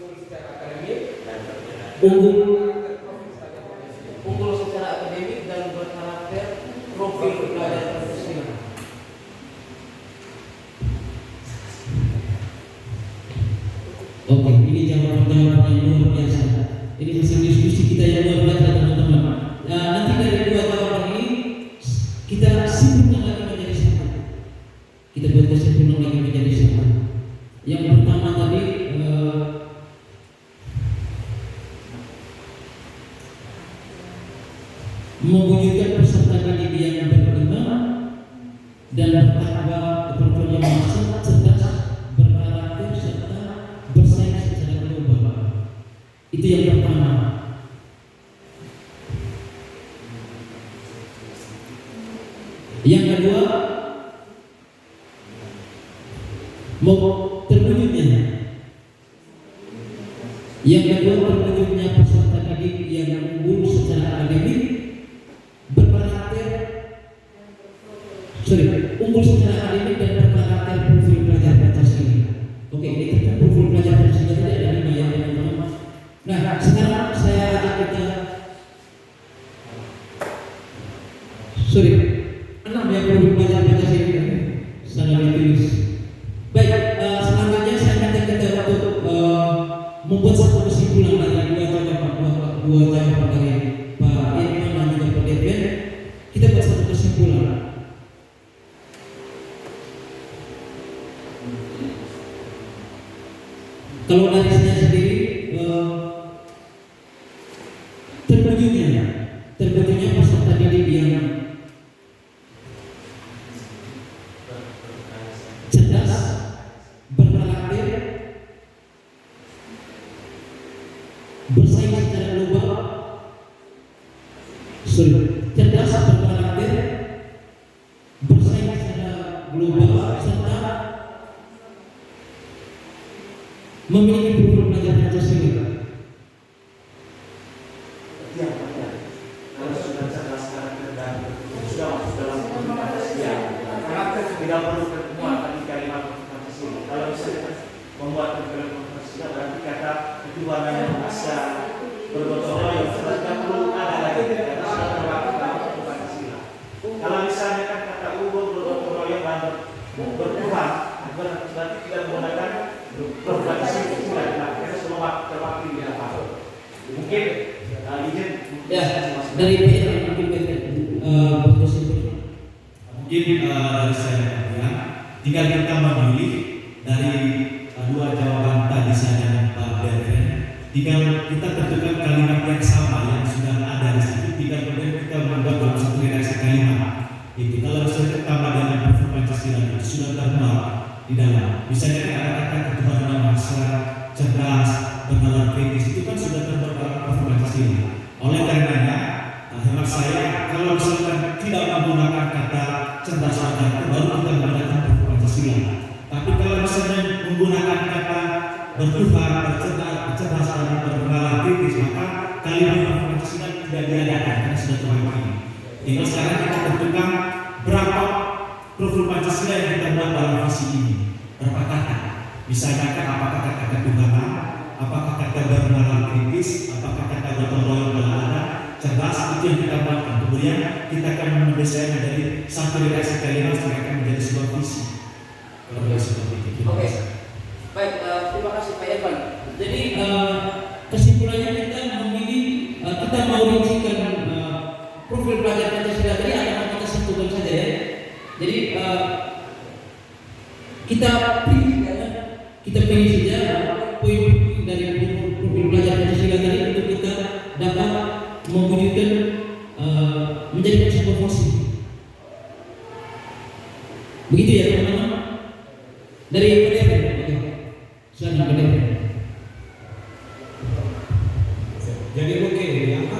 secara akademik dan berkarakter profil pelajar Pancasila. Oke, ini jawaban yang luar biasa. Ini hasil diskusi kita yang luar biasa, teman-teman. Nanti dari dua jawaban ini kita simpulkan lagi menjadi satu. Kita buat kesimpulan lagi menjadi satu. Yang pertama tadi mewujudkan peserta didik yang beriman dan bertakwa kepada Yang Maha Esa, cerdas, berkarakter serta bersaing secara global. Itu yang pertama. Yang kedua, terwujudnya peserta didik yang unggul secara akademik, unggul secara akademik dan berkarakter profil pelajar Pancasila. Oke, ini tentang profil pelajar Pancasila tadi ada 5 ya, teman-teman. Nah, sekarang saya ajak kita 6 ya profil pelajar Pancasila. Sangat ditulis. Baik, selanjutnya saya minta kita untuk membuat satu kesimpulan dari dua jawaban dari Pak Irfan dan juga Pak Devin. Kita buat satu kesimpulan. Kalau dari saya sendiri, terwujudnya peserta didik yang cerdas, berkarakter, bersaing secara global, cerdas, berkarakter, bersaing secara global, serta memiliki profil pelajar Pancasila. Kalau sudah cerdas karakter dan sudah masuk dalam komunikasi, karakter tidak perlu termuat tadi kalimat Pancasila. Kalau bisa membuat kalimat Pancasila berarti kata ketuhanan yang asa, bergotong royong, tidak perlu ada lagi kata sudah terpakai dalam Pancasila. Kalau misalnya kan kata unggul, bergotong royong dan bertuhan, berarti tidak menggunakan profesi tidak karena semua terpakai di dalam. Mungkin izin ya dari PR mungkin berkesimpulan. Mungkin dari saya ya, tinggal kita memilih dari dua jawaban tadi saya Pak Devin. Tinggal kita tentukan kalimat yang sama yang sudah ada di situ. Tinggal kemudian kita membuat dalam satu redaksi kalimat. Itu kalau misalnya bahasa negara baru kita menggunakan profil Pancasila. Tapi kalau misalnya menggunakan kata bertuhan, bercerdas dan bernalar kritis, maka kalimat profil Pancasila tidak diadakan karena sudah terwakili. Tinggal sekarang kita tentukan berapa profil Pancasila yang kita buat dalam visi ini, berapa kata. Misalnya apakah kata ketuhanan, apakah kata bernalar kritis, apakah kata gotong royong kalau ada, cerdas, itu yang kita buatkan. Kemudian kita akan mendesain dari satu redaksi kalimat yang akan menjadi sebuah visi. Kalau boleh seperti itu. Oke. Baik, terima kasih Pak Irfan. Jadi kesimpulannya kita memilih, kita mau rincikan profil pelajar Pancasila tadi akan kita sentuhkan saja ya. Jadi kita pilih saja poin-poin dari profil pelajar Pancasila tadi untuk kita dapat mewujudkan menjadi sebuah fungsi. Begitu ya teman-teman. Dari PDF, silakan PDF. Jadi mungkin apa?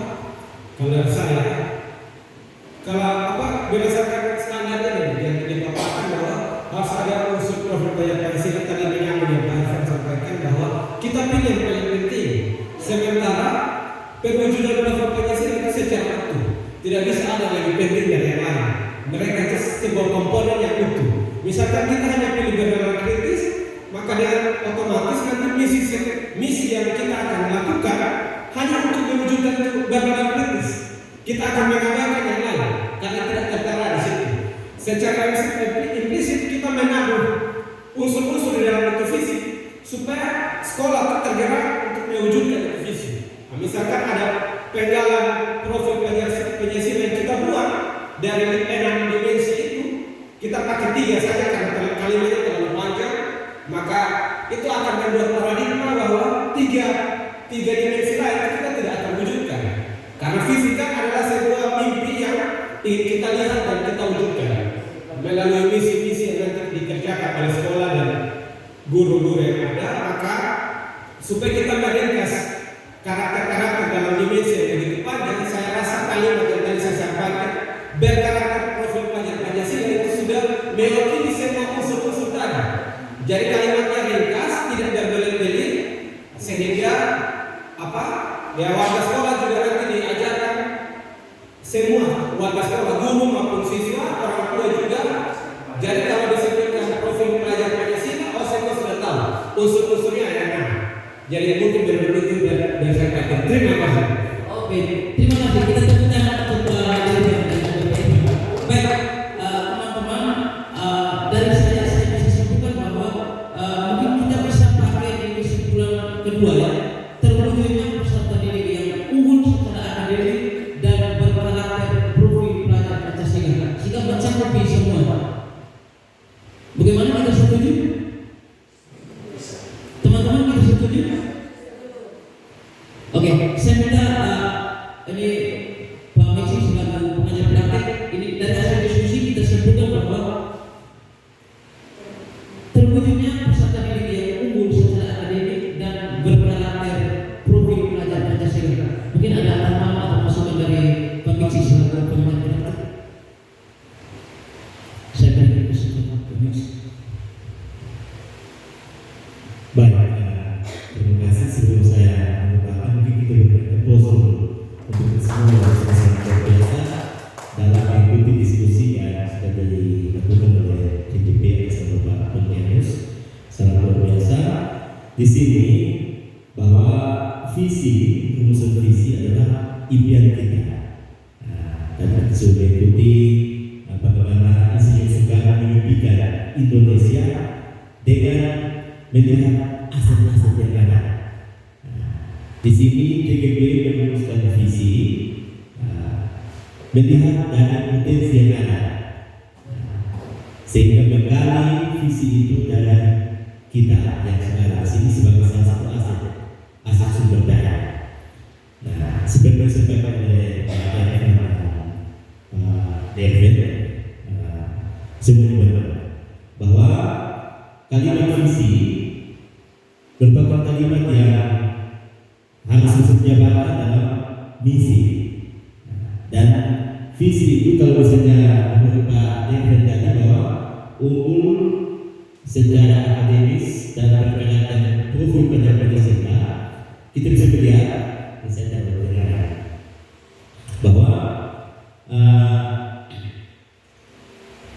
Kalau saya, berdasarkan standar ini yang dipaparkan bahwa harus ada unsur profil pelajar Pancasila tadi yang Pak sampaikan bahwa kita pilih yang paling penting. Sementara perwujudan profil Pancasila itu secara utuh, tidak bisa ada lagi penting dari yang lain. Mereka itu sebuah komponen yang utuh. Misalkan kita hanya pilih bernalar kritis, maka dengan otomatis nanti misi yang kita akan lakukan hanya untuk mewujudkan itu bernalar kritis. Kita akan mengabaikan yang lain karena tidak tertera di situ. Secara implisit kita menaruh unsur-unsur di dalam itu visi supaya sekolah itu tergerak untuk mewujudkan itu visi. Nah, misalkan ada penggalan profil Pancasila yang kita buat dari 6 dimensi itu, kita pakai 3 saja karena kalimatnya terlalu panjang, maka itu akan membuat paradigma bahwa 3 dimensi lain kita tidak akan wujudkan. Karena fisika adalah sebuah mimpi yang kita lihat dan kita wujudkan melalui misi-misi yang nanti dikerjakan oleh sekolah dan guru-guru yang ada. Maka supaya kita meringkas karakter-karakter dalam dimensi yang begitu panjang, saya rasa kalimat yang tadi saya sampaikan berkarakter profil pelajar Pancasila itu sudah mewakili semua unsur-unsur tadi. Jadi kalimatnya ringkas, tidak berbelit-belit, sehingga warga sekolah juga nanti diajarkan, semua warga sekolah, guru maupun siswa, orang tua juga. Jadi kalau disebutkan profil pelajar Pancasila, semua sudah tahu unsur-unsurnya ada. Jadi mungkin begitu dan saya katakan terima kasih. Oke, terima kasih. Kita tepuk tangan untuk baik teman-teman. Dari saya bisa simpulkan bahwa mungkin kita bisa pakai di kesimpulan kedua ya. Terwujudnya peserta didik yang unggul secara akademik dan berkarakter profil pelajar Pancasila sehingga mencakupi semua. Bagaimana kita setuju? Teman-teman kita setuju? Oke, saya minta ini Pak Messi selaku pengajar praktek ini dari hasil diskusi kita sebutkan bahwa terwujudnya peserta didik yang unggul secara akademik dan berkarakter profil pelajar Pancasila. Mungkin ada tambahan atau masukan dari Pak Messi selaku pengajar praktek. Saya berikan kesempatan Pak Messi. Baik, terima kasih. Sebelum saya mengungkapkan, mungkin kita berikan close untuk semua yang luar biasa dalam mengikuti diskusi yang sudah dilakukan oleh CGP bersama Pak Ponianus. Sangat luar biasa. Di sini bahwa visi, rumusan visi adalah impian kita. Dan kita sudah mengikuti bagaimana Insinyur Soekarno memimpikan Indonesia dengan melihat aset-aset yang ada. Di sini TGP merumuskan visi, melihat dari potensi yang ada, sehingga menggali visi itu dari kita yang sekarang sini sebagai salah satu aset sumber daya. Nah, seperti disampaikan oleh David, semuanya bahwa kalimat visi merupakan kalimat yang harus disejajarkan dalam misi. Dan visi itu kalau misalnya menurut Pak David tadi unggul secara akademis dan berkaitan profil pada Pancasila, kita bisa melihat, saya dapat melihat bahwa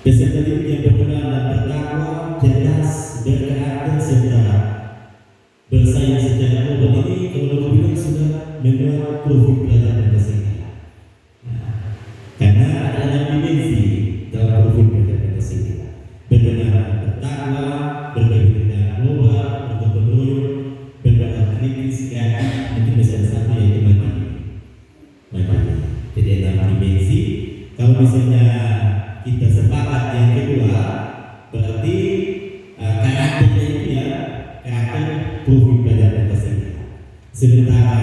peserta didik yang berkenan dan bertakwa, cerdas, berkarakter serta bersaing secara global ini kalau bilang sudah membuat profil pelajar Pancasila. Karena ada dimensi dalam profil pelajar Pancasila, berkenan, bertakwa, berbeda global, bergotong royong, berbakat kritis, kreatif, mungkin misalnya satu yaitu mandiri. Jadi ada dimensi. Kalau misalnya kita sepakat yang kedua, berarti karakternya itu ya karakter profil pelajar Pancasila. Sementara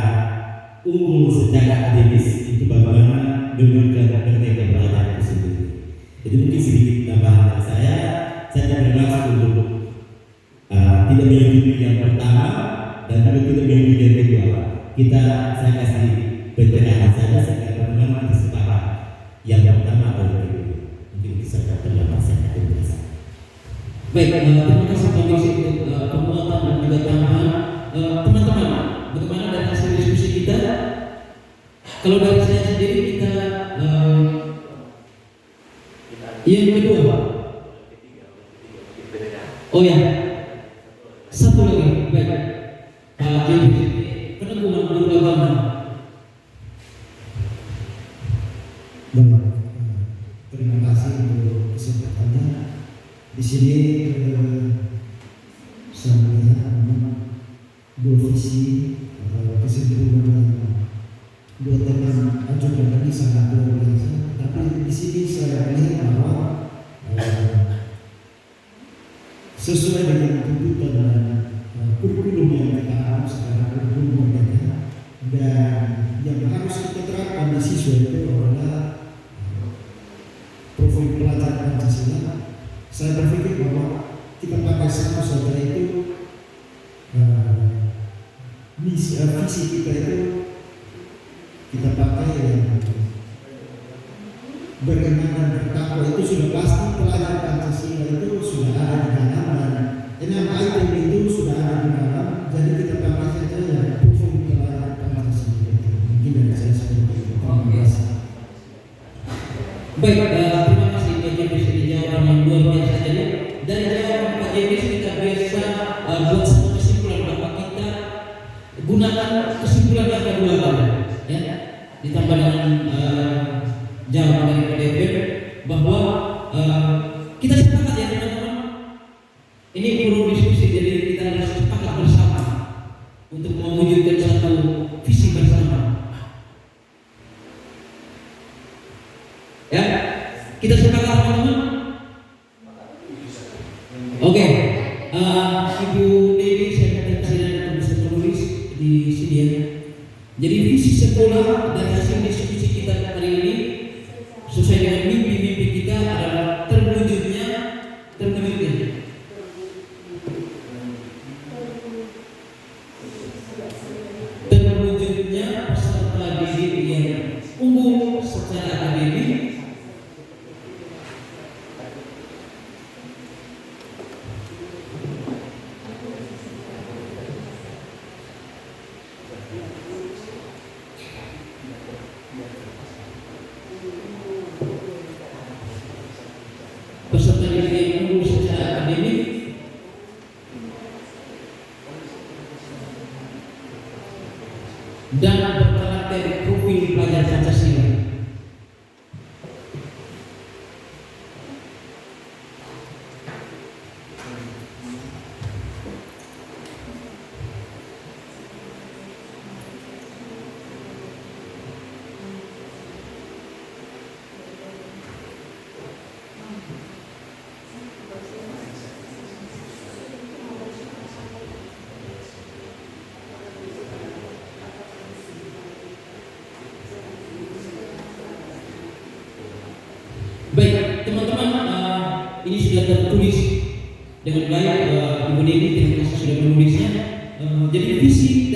unggul secara akademis itu bagaimana menunjukkan merdeka belajar itu sendiri. Jadi mungkin sedikit tambahan dari saya tidak bermaksud untuk tidak menyetujui yang pertama dan juga tidak menyetujui yang kedua. Saya kasih pencerahan saja sekarang bagaimana kita sepakat yang pertama atau yang kedua. Mungkin bisa terlambat saya penjelasan. Baik, terima kasih Komisi untuk penguatan dan juga tambahan. Teman-teman, bagaimana dari hasil diskusi kita? Kalau dari saya sendiri kita yang kedua. Oh ya, satu lagi, baik. Pak James, penanggungan guru agama. Baik, terima kasih untuk kesempatannya. Di sini saya melihat memang dua visi atau kesimpulan yang dua teman ajukan tadi sangat luar biasa. Tapi di sini saya melihat bahwa sesuai dengan tuntutan dan kurikulum yang kita harus sekarang kurikulum mereka dan yang harus kita terapkan di siswa itu adalah profil pelajar Pancasila. Saya berpikir bahwa kita pakai satu saja itu visi kita itu kita pakai yang berkenan dan bertakwa itu sudah pasti pelajar Pancasila itu sudah ada di dalam dan 6 item itu sudah ada di dalam, jadi kita pakai saja yang profil pelajar Pancasila itu. Mungkin dari saya seperti itu. Terima kasih. Baik, terima kasih Pak James di jawaban yang luar biasa. Jadi dari jawaban Pak James kita bisa buat satu kesimpulan bahwa kita gunakan kesimpulan yang kedua tadi, ya, ditambah dengan jawaban dari PDP bahwa kita sepakat ya teman-teman. Ini perlu diskusi, jadi kita harus sepakat bersama untuk mewujudkan satu visi bersama. Ya, kita sepakat teman-teman. Oke, Ibu Dewi saya minta kalian untuk bisa menulis di sini ya. Jadi visi sekolah dari hasil diskusi kita hari ini sesuai dengan mimpi-mimpi kita adalah terwujudnya peserta didik yang unggul secara akademik, peserta didik yang unggul secara akademik dan berkarakter profil pelajar Pancasila. Baik, teman-teman, ini sudah tertulis dengan baik. Ibu Dewi terima kasih sudah menulisnya. Jadi visi